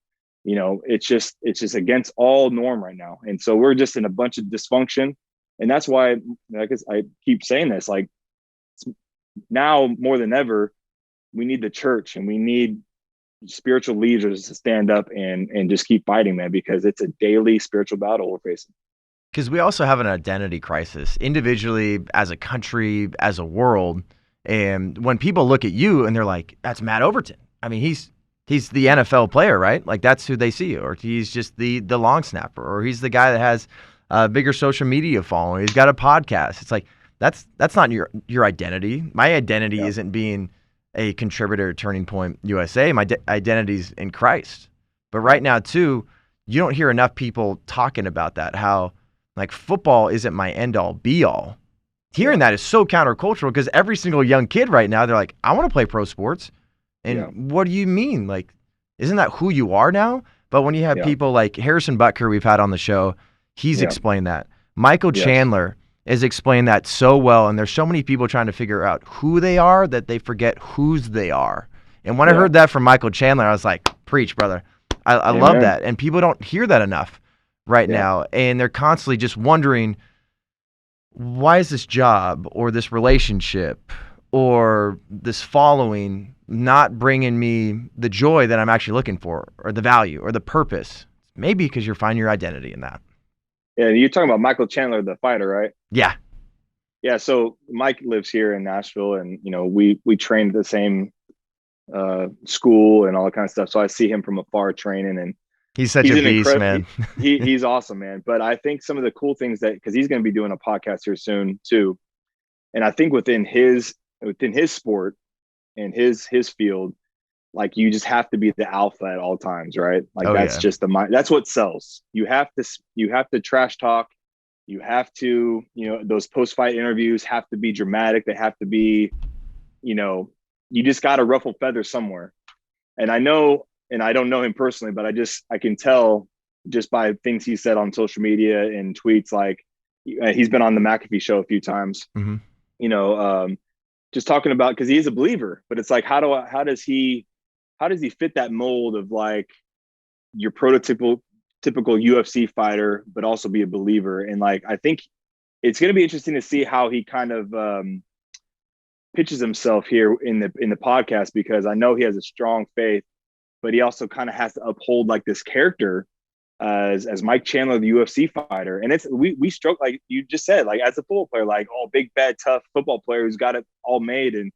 it's just against all norm right now. And so we're just in a bunch of dysfunction, and that's why, I keep saying this, like, now more than ever, we need the church and we need spiritual leaders to stand up and just keep fighting, man, because it's a daily spiritual battle we're facing. Because we also have an identity crisis individually, as a country, as a world. And when people look at you and they're like, that's Matt Overton. I mean, he's the NFL player, right? Like, that's who they see. Or he's just the long snapper, or he's the guy that has a bigger social media following. He's got a podcast. It's like, that's not your identity. My identity isn't being a contributor at Turning Point USA. My identity's in Christ. But right now, too, you don't hear enough people talking about that, how, like, football isn't my end-all, be-all. Hearing that is so countercultural, because every single young kid right now, they're like, I want to play pro sports. And what do you mean? Like, isn't that who you are now? But when you have people like Harrison Butker we've had on the show, he's explained that. Michael Chandler has explained that so well, and there's so many people trying to figure out who they are that they forget whose they are. And when I heard that from Michael Chandler, I was like, preach, brother. I love that. And people don't hear that enough right now. And they're constantly just wondering, why is this job or this relationship or this following not bringing me the joy that I'm actually looking for, or the value or the purpose? Maybe because you're finding your identity in that. Yeah, you're talking about Michael Chandler, the fighter, right? Yeah. Yeah, so Mike lives here in Nashville, and we trained at the same school and all that kind of stuff. So I see him from afar training, and he's such a beast, man. He's awesome, man. But I think some of the cool things because he's going to be doing a podcast here soon too, and I think within his sport and his field, like you just have to be the alpha at all times, right? Like Oh that's yeah. just the mind. That's what sells. You have to trash talk. You have to, those post fight interviews have to be dramatic. They have to be, you know, you just got to ruffle feathers somewhere. And I know, and I don't know him personally, but I can tell just by things he said on social media and tweets, like he's been on the McAfee show a few times, Hmm. you know, just talking about, cause he is a believer, but it's like, how does he fit that mold of like your typical UFC fighter, but also be a believer? And like, I think it's going to be interesting to see how he kind of pitches himself here in the podcast, because I know he has a strong faith, but he also kind of has to uphold like this character as Mike Chandler, the UFC fighter. And we stroke, like you just said, like as a football player, like big bad tough football player who's got it all made. And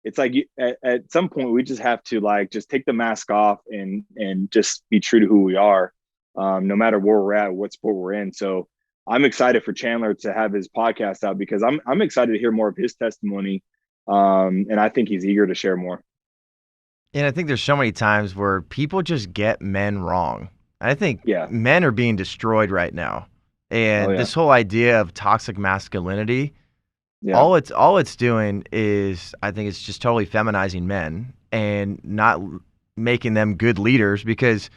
it's like at some point we just have to like just take the mask off and just be true to who we are, no matter where we're at, what sport we're in. So I'm excited for Chandler to have his podcast out, because I'm excited to hear more of his testimony, and I think he's eager to share more. And I think there's so many times where people just get men wrong. I think Yeah. men are being destroyed right now. Oh And yeah. this whole idea of toxic masculinity, Yeah. all it's doing is, I think it's just totally feminizing men and not making them good leaders. Because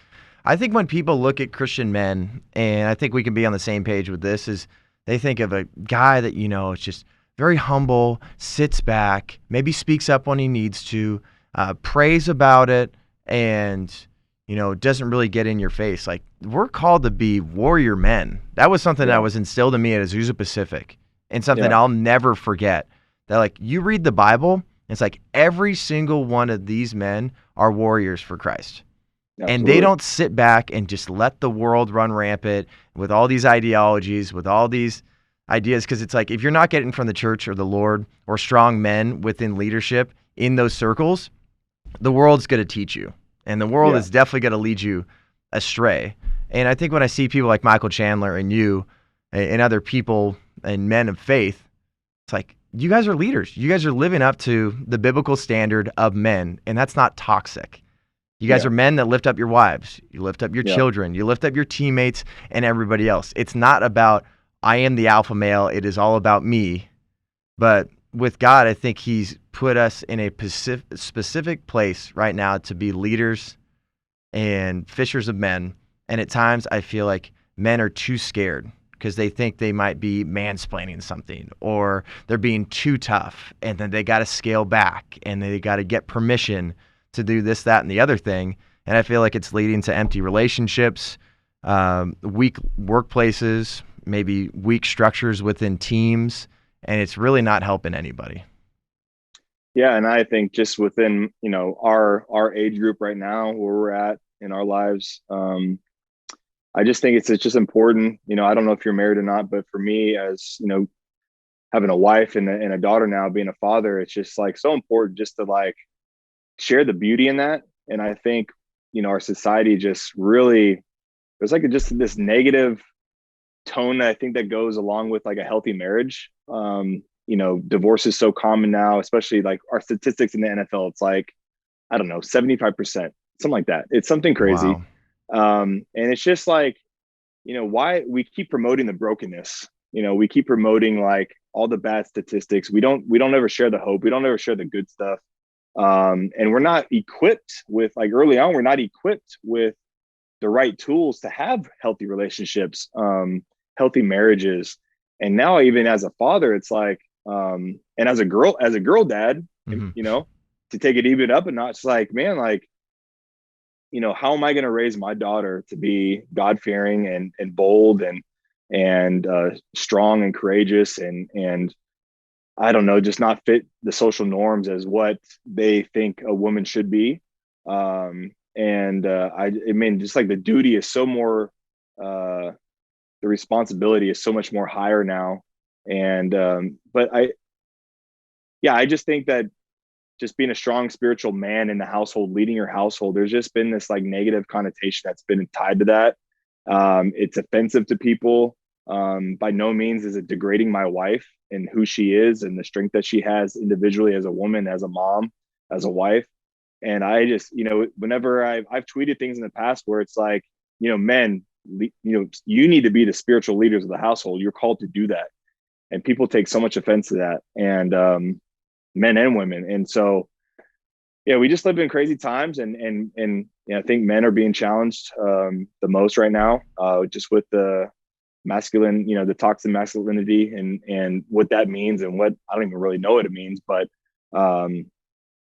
I think when people look at Christian men, and I think we can be on the same page with this, is they think of a guy that, is just very humble, sits back, maybe speaks up when he needs to, prays about it, and doesn't really get in your face. Like, we're called to be warrior men. That was something that Yeah. was instilled in me at Azusa Pacific, and something Yeah. I'll never forget. That, like, you read the Bible, it's like every single one of these men are warriors for Christ. And they Absolutely. don't sit back and just let the world run rampant with all these ideologies, with all these ideas. Because it's like, if you're not getting from the church or the Lord or strong men within leadership in those circles, the world's going to teach you. And the world Yeah. is definitely going to lead you astray. And I think when I see people like Michael Chandler and you and other people and men of faith, it's like, you guys are leaders. You guys are living up to the biblical standard of men, and that's not toxic. You guys Yeah. are men that lift up your wives. You lift up your Yeah. children. You lift up your teammates and everybody else. It's not about, I am the alpha male. It is all about me. But with God, I think he's put us in a specific place right now to be leaders and fishers of men. And at times I feel like men are too scared because they think they might be mansplaining something, or they're being too tough, and then they got to scale back and they got to get permission to do this, that, and the other thing. And I feel like it's leading to empty relationships, weak workplaces, maybe weak structures within teams, and it's really not helping anybody. Yeah. And I think just within, our age group right now, where we're at in our lives, I just think it's just important. I don't know if you're married or not, but for me, as having a wife and a daughter now, being a father, it's just like so important just to like share the beauty in that. And I think, our society just really, there's like just this negative tone that I think that goes along with like a healthy marriage. Divorce is so common now, especially like our statistics in the NFL. It's like, I don't know, 75%, something like that. It's something crazy. Wow. And it's just like, why we keep promoting the brokenness. We keep promoting like all the bad statistics. We don't ever share the hope. We don't ever share the good stuff. And we're not equipped with, like, early on, we're not equipped with the right tools to have healthy relationships, healthy marriages. And now, even as a father, it's like, and as a girl dad, Hmm. to take it even up a notch, it's like, man, like, how am I going to raise my daughter to be God fearing and bold and strong and courageous and I don't know, just not fit the social norms as what they think a woman should be. I mean, just like the duty is so more, the responsibility is so much more higher now. But yeah, I just think that just being a strong spiritual man in the household, leading your household, there's just been this like negative connotation that's been tied to that. It's offensive to people. By no means is it degrading my wife and who she is and the strength that she has individually as a woman, as a mom, as a wife. And I just, whenever I've tweeted things in the past where it's like, men, you need to be the spiritual leaders of the household. You're called to do that. And people take so much offense to that, and men and women. And so, yeah, we just live in crazy times, and I think men are being challenged the most right now, just with the masculine, the toxic masculinity and what that means, and what I don't even really know what it means, but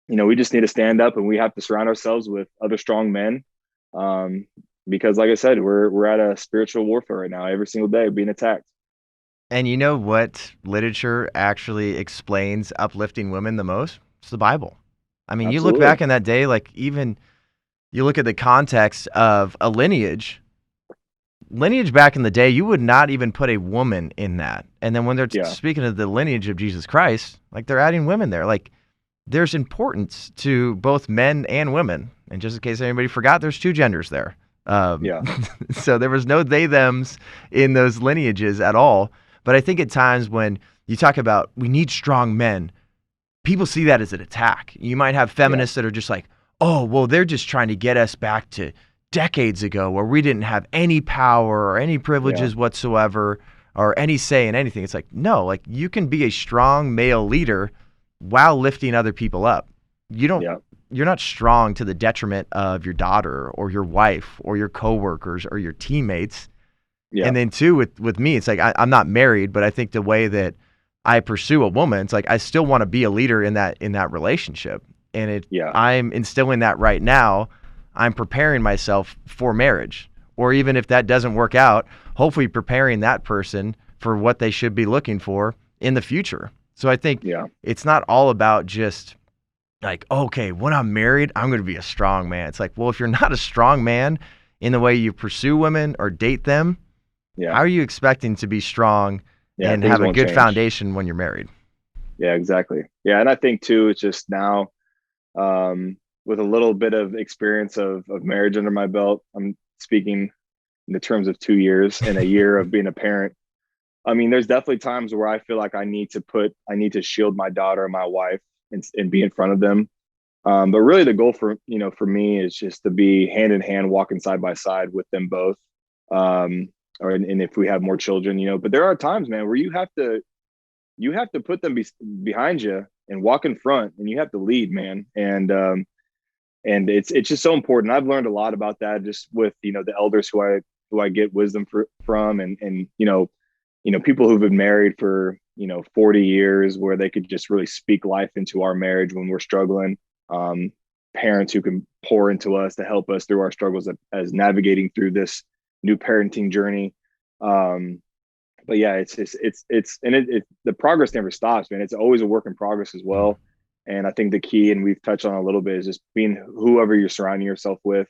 we just need to stand up, and we have to surround ourselves with other strong men, because, like I said, we're at a spiritual warfare right now, every single day being attacked. And you know what literature actually explains uplifting women the most? It's the Bible. I mean, you look Absolutely. back in that day, like even you look at the context of a lineage. Lineage back in the day, you would not even put a woman in that. And then when they're Yeah. speaking of the lineage of Jesus Christ, like they're adding women there. Like there's importance to both men and women. And just in case anybody forgot, there's two genders there. Yeah. So there was no they thems in those lineages at all. But I think at times when you talk about we need strong men, people see that as an attack. You might have Yeah. feminists that are just like, oh, well, they're just trying to get us back to decades ago where we didn't have any power or any Yeah. privileges whatsoever or any say in anything. It's like, no, like you can be a strong male leader while lifting other people up. You don't Yeah. you're not strong to the detriment of your daughter or your wife or your coworkers or your teammates. Yeah. And then too, with me, it's like I'm not married, but I think the way that I pursue a woman, it's like I still want to be a leader in that relationship. And Yeah. I'm instilling that right now. I'm preparing myself for marriage. Or even if that doesn't work out, hopefully preparing that person for what they should be looking for in the future. So I think Yeah. it's not all about just like, okay, when I'm married, I'm going to be a strong man. It's like, well, if you're not a strong man in the way you pursue women or date them, how Yeah. are you expecting to be strong Yeah. and Things have a won't good change. foundation when you're married? Yeah, exactly. Yeah. And I think too, it's just now, with a little bit of experience of marriage under my belt, I'm speaking in the terms of 2 years and a year of being a parent. I mean, there's definitely times where I feel like I need to shield my daughter and my wife, and be in front of them. But really the goal for me is just to be hand in hand, walking side by side with them both. Um, and if we have more children, but there are times, man, where you have to put them behind you and walk in front, and you have to lead, man. And it's just so important. I've learned a lot about that just with the elders who I get wisdom from, and people who've been married for 40 years, where they could just really speak life into our marriage when we're struggling. um, Parents who can pour into us to help us through our struggles as navigating through this new parenting journey. um, but yeah, the progress never stops, man. It's always a work in progress as Mm. well. And I think the key, and we've touched on a little bit, is just being whoever you're surrounding yourself with,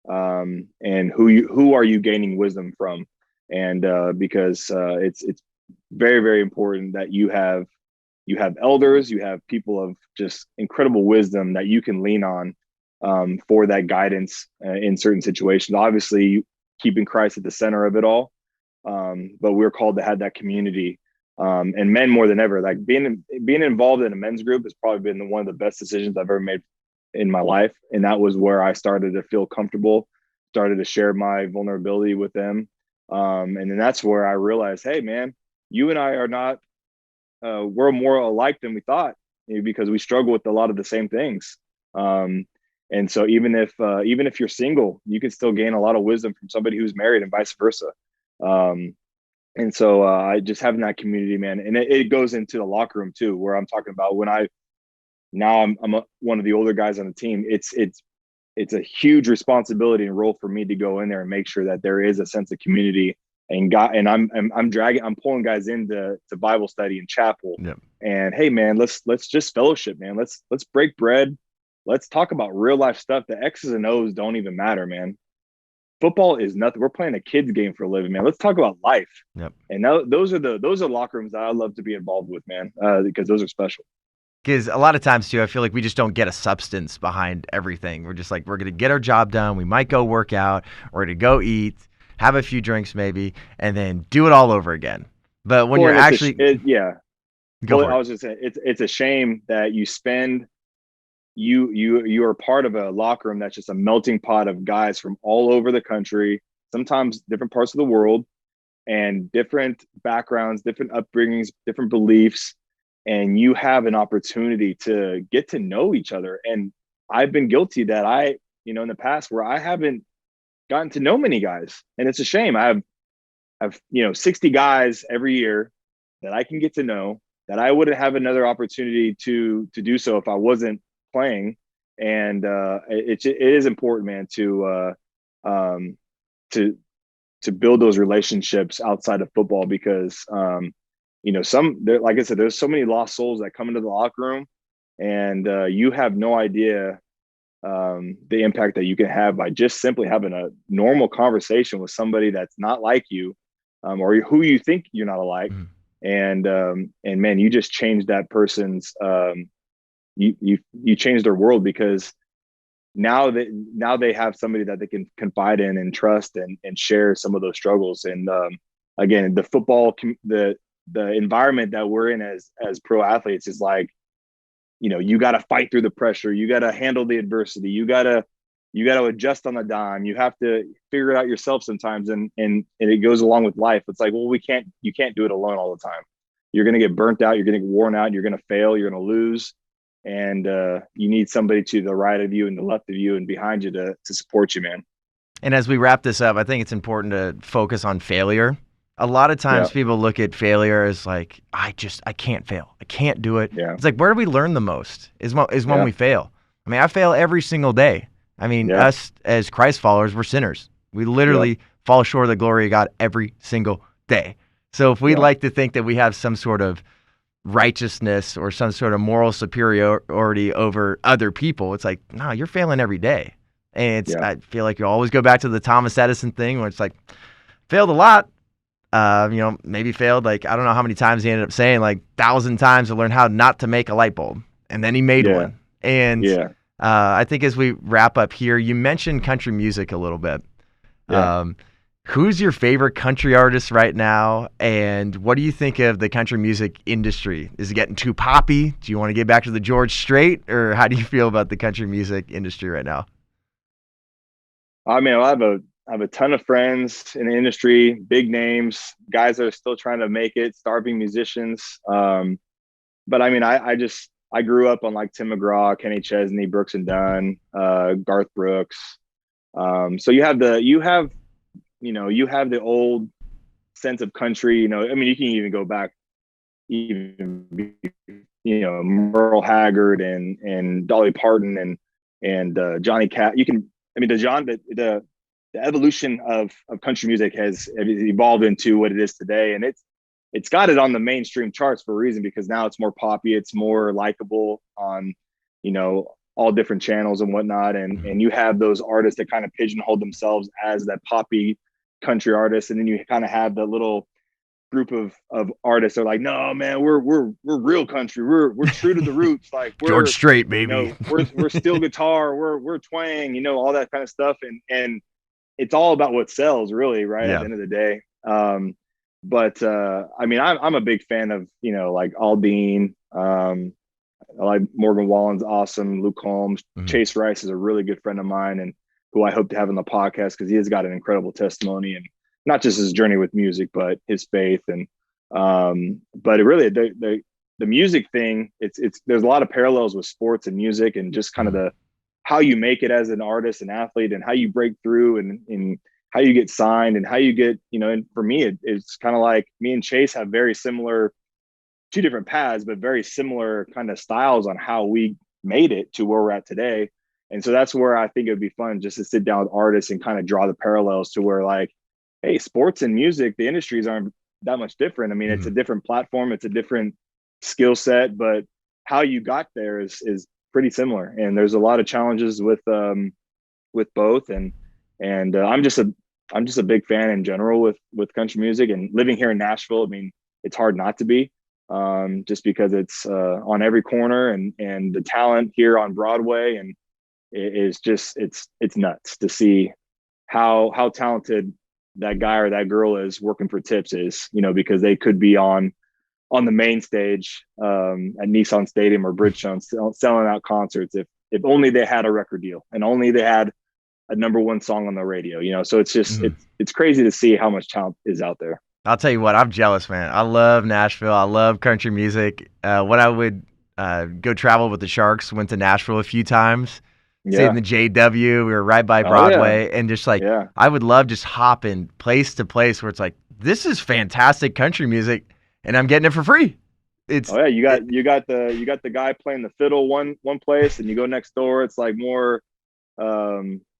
and who are you gaining wisdom from. And because it's very, very important that you have elders, you have people of just incredible wisdom that you can lean on, for that guidance in certain situations. Obviously, keeping Christ at the center of it all, but we're called to have that community, and men more than ever. Like being involved in a men's group has probably been one of the best decisions I've ever made in my life, and that was where I started to feel comfortable, started to share my vulnerability with them, and then that's where I realized, hey, man, you and I are not we're more alike than we thought, because we struggle with a lot of the same things. Um, and so even if you're single, you can still gain a lot of wisdom from somebody who's married, and vice versa. Um, and so I just having that community, man, and it goes into the locker room too, where I'm talking about when I'm one of the older guys on the team. It's a huge responsibility and role for me to go in there and make sure that there is a sense of community, and I'm pulling guys into Bible study and chapel. Yep. And hey, man, let's just fellowship, man. Let's break bread. Let's talk about real life stuff. The X's and O's don't even matter, man. Football is nothing. We're playing a kid's game for a living, man. Let's talk about life. Yep. And those are locker rooms that I love to be involved with, man, because those are special. Because a lot of times too, I feel like we just don't get a substance behind everything. We're just like, we're going to get our job done. We might go work out. We're going to go eat, have a few drinks maybe, and then do it all over again. But when Well, you're and actually, yeah. go Well, for I it. was just saying, it's a shame that you spend you are part of a locker room that's just a melting pot of guys from all over the country, sometimes different parts of the world, and different backgrounds, different upbringings, different beliefs, and you have an opportunity to get to know each other. And I've been guilty that in the past where I haven't gotten to know many guys, and it's a shame. I've 60 guys every year that I can get to know that I wouldn't have another opportunity to do so if I wasn't playing. And it is important, man, um, to to build those relationships outside of football because like I said, there's so many lost souls that come into the locker room, and you have no idea the impact that you can have by just simply having a normal conversation with somebody that's not like you, or who you think you're not alike. And man, you just changed that person's you changed their world, because now they have somebody that they can confide in and trust and share some of those struggles. And again, the environment that we're in as pro athletes is like, you got to fight through the pressure. You got to handle the adversity. You got to adjust on the dime. You have to figure it out yourself sometimes. And it goes along with life. It's like, well, you can't do it alone all the time. You're going to get burnt out. You're going to get worn out. You're going to fail. You're going to lose. And you need somebody to the right of you and the left of you and behind you to support you, man. And as we wrap this up, I think it's important to focus on failure. A lot of times people look at failure as like, I can't fail. I can't do it. Yeah. It's like, where do we learn the most is when we fail. I mean, I fail every single day. I mean, us as Christ followers, we're sinners. We literally fall short of the glory of God every single day. So if we'd like to think that we have some sort of righteousness or some sort of moral superiority over other people, it's like, no, you're failing every day. And I feel like you always go back to the Thomas Edison thing where it's like, failed a lot. Maybe failed, like, I don't know how many times he ended up saying, like 1,000 times to learn how not to make a light bulb. And then he made one. And I think as we wrap up here, you mentioned country music a little bit. Who's your favorite country artist right now? And what do you think of the country music industry? Is it getting too poppy? Do you want to get back to the George Strait? Or how do you feel about the country music industry right now? I mean, I have a ton of friends in the industry, big names, guys that are still trying to make it, starving musicians. But I mean, I grew up on like Tim McGraw, Kenny Chesney, Brooks and Dunn, Garth Brooks. So you have the old sense of country. I mean, you can even go back, Merle Haggard and Dolly Parton and Johnny Cash. The evolution of country music has evolved into what it is today. And it's got it on the mainstream charts for a reason, because now it's more poppy, it's more likable on, all different channels and whatnot. And you have those artists that kind of pigeonhole themselves as that poppy country artist. And then you kind of have the little group of artists that are like, no, man, we're real country. We're true to the roots. Like, we're George Strait, baby. We're steel guitar. We're twang, all that kind of stuff. And it's all about what sells, really, right? At the end of the day. But I mean, I'm a big fan of, like Aldine. I like Morgan Wallen's awesome. Luke Holmes. Chase Rice is a really good friend of mine, and who I hope to have on the podcast, because he has got an incredible testimony, and not just his journey with music, but his faith. And but it really, the music thing, it's there's a lot of parallels with sports and music, and just kind of how you make it as an artist and athlete, and how you break through, and how you get signed, and how you get, and for me, it's kind of like me and Chase have very similar, two different paths, but very similar kind of styles on how we made it to where we're at today. And so that's where I think it would be fun just to sit down with artists and kind of draw the parallels to where, like, hey, sports and music, the industries aren't that much different. I mean, it's a different platform, it's a different skill set, but how you got there is pretty similar. And there's a lot of challenges with both. And I'm just a big fan in general with country music, and living here in Nashville. I mean, it's hard not to be, just because it's on every corner, and the talent here on Broadway, and it is just, it's nuts to see how talented that guy or that girl is working for tips is, because they could be on the main stage at Nissan Stadium or Bridgestone selling out concerts if if only they had a record deal and only they had a #1 song on the radio, you know? So it's just, it's crazy to see how much talent is out there. I'll tell you what, I'm jealous, man. I love Nashville. I love country music. When I would go travel with the Sharks, went to Nashville a few times, stayed in the JW. We were right by Broadway. And just like, I would love just hopping place to place where it's like, this is fantastic country music and I'm getting it for free. It's you got the guy playing the fiddle one place, and you go next door, it's like more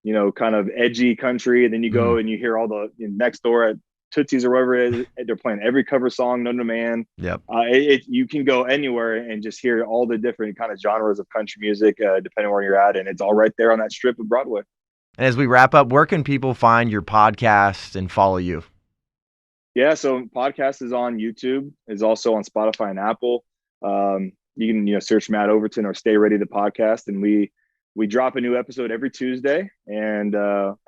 you know, kind of edgy country, and then you go and you hear all the next door at Tootsie's or wherever it is, they're playing every cover song known to man. Yep. You can go anywhere and just hear all the different kind of genres of country music, depending where you're at, and it's all right there on that strip of Broadway. And as we wrap up, where can people find your podcast and follow you? Yeah, so podcast is on YouTube, is also on Spotify and Apple. You can search Matt Overton or Stay Ready the podcast, and we drop a new episode every Tuesday. And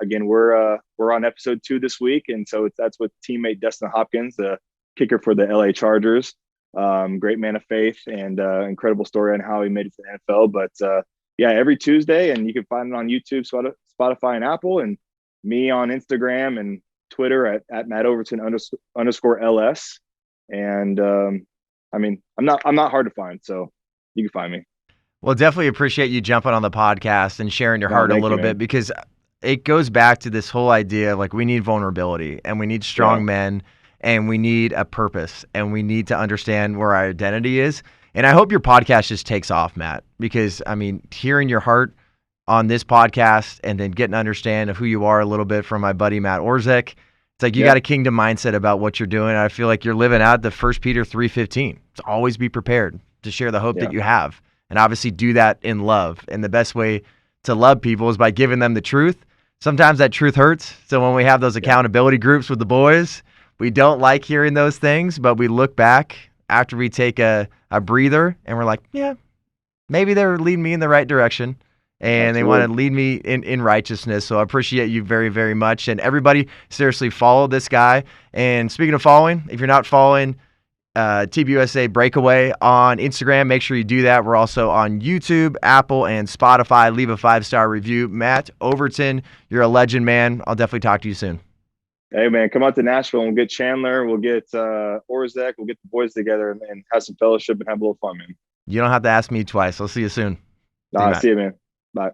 again, we're on episode 2 this week, and so that's with teammate Dustin Hopkins, the kicker for the LA Chargers. Great man of faith, and incredible story on how he made it to the NFL. But yeah, every Tuesday, and you can find it on YouTube, Spotify, and Apple, and me on Instagram and Twitter at Matt Overton _LS. And I mean, I'm not hard to find, so you can find me. Well, definitely appreciate you jumping on the podcast and sharing your heart a little bit, because it goes back to this whole idea of like, we need vulnerability and we need strong men and we need a purpose and we need to understand where our identity is. And I hope your podcast just takes off, Matt, because I mean, hearing your heart on this podcast and then getting to understand of who you are a little bit from my buddy Matt Orzek, it's like you got a kingdom mindset about what you're doing. I feel like you're living out the 1 Peter 3:15. To always be prepared to share the hope that you have, and obviously do that in love. And the best way to love people is by giving them the truth. Sometimes that truth hurts. So when we have those accountability groups with the boys, we don't like hearing those things, but we look back after we take a breather and we're like, yeah, maybe they're leading me in the right direction. And they want to lead me in righteousness. So I appreciate you very, very much. And everybody, seriously, follow this guy. And speaking of following, if you're not following TBUSA Breakaway on Instagram, make sure you do that. We're also on YouTube, Apple, and Spotify. Leave a 5-star review. Matt Overton, you're a legend, man. I'll definitely talk to you soon. Hey, man, come out to Nashville and we'll get Chandler. We'll get Orzek. We'll get the boys together and have some fellowship and have a little fun, man. You don't have to ask me twice. I'll see you soon. See you, man. Bye.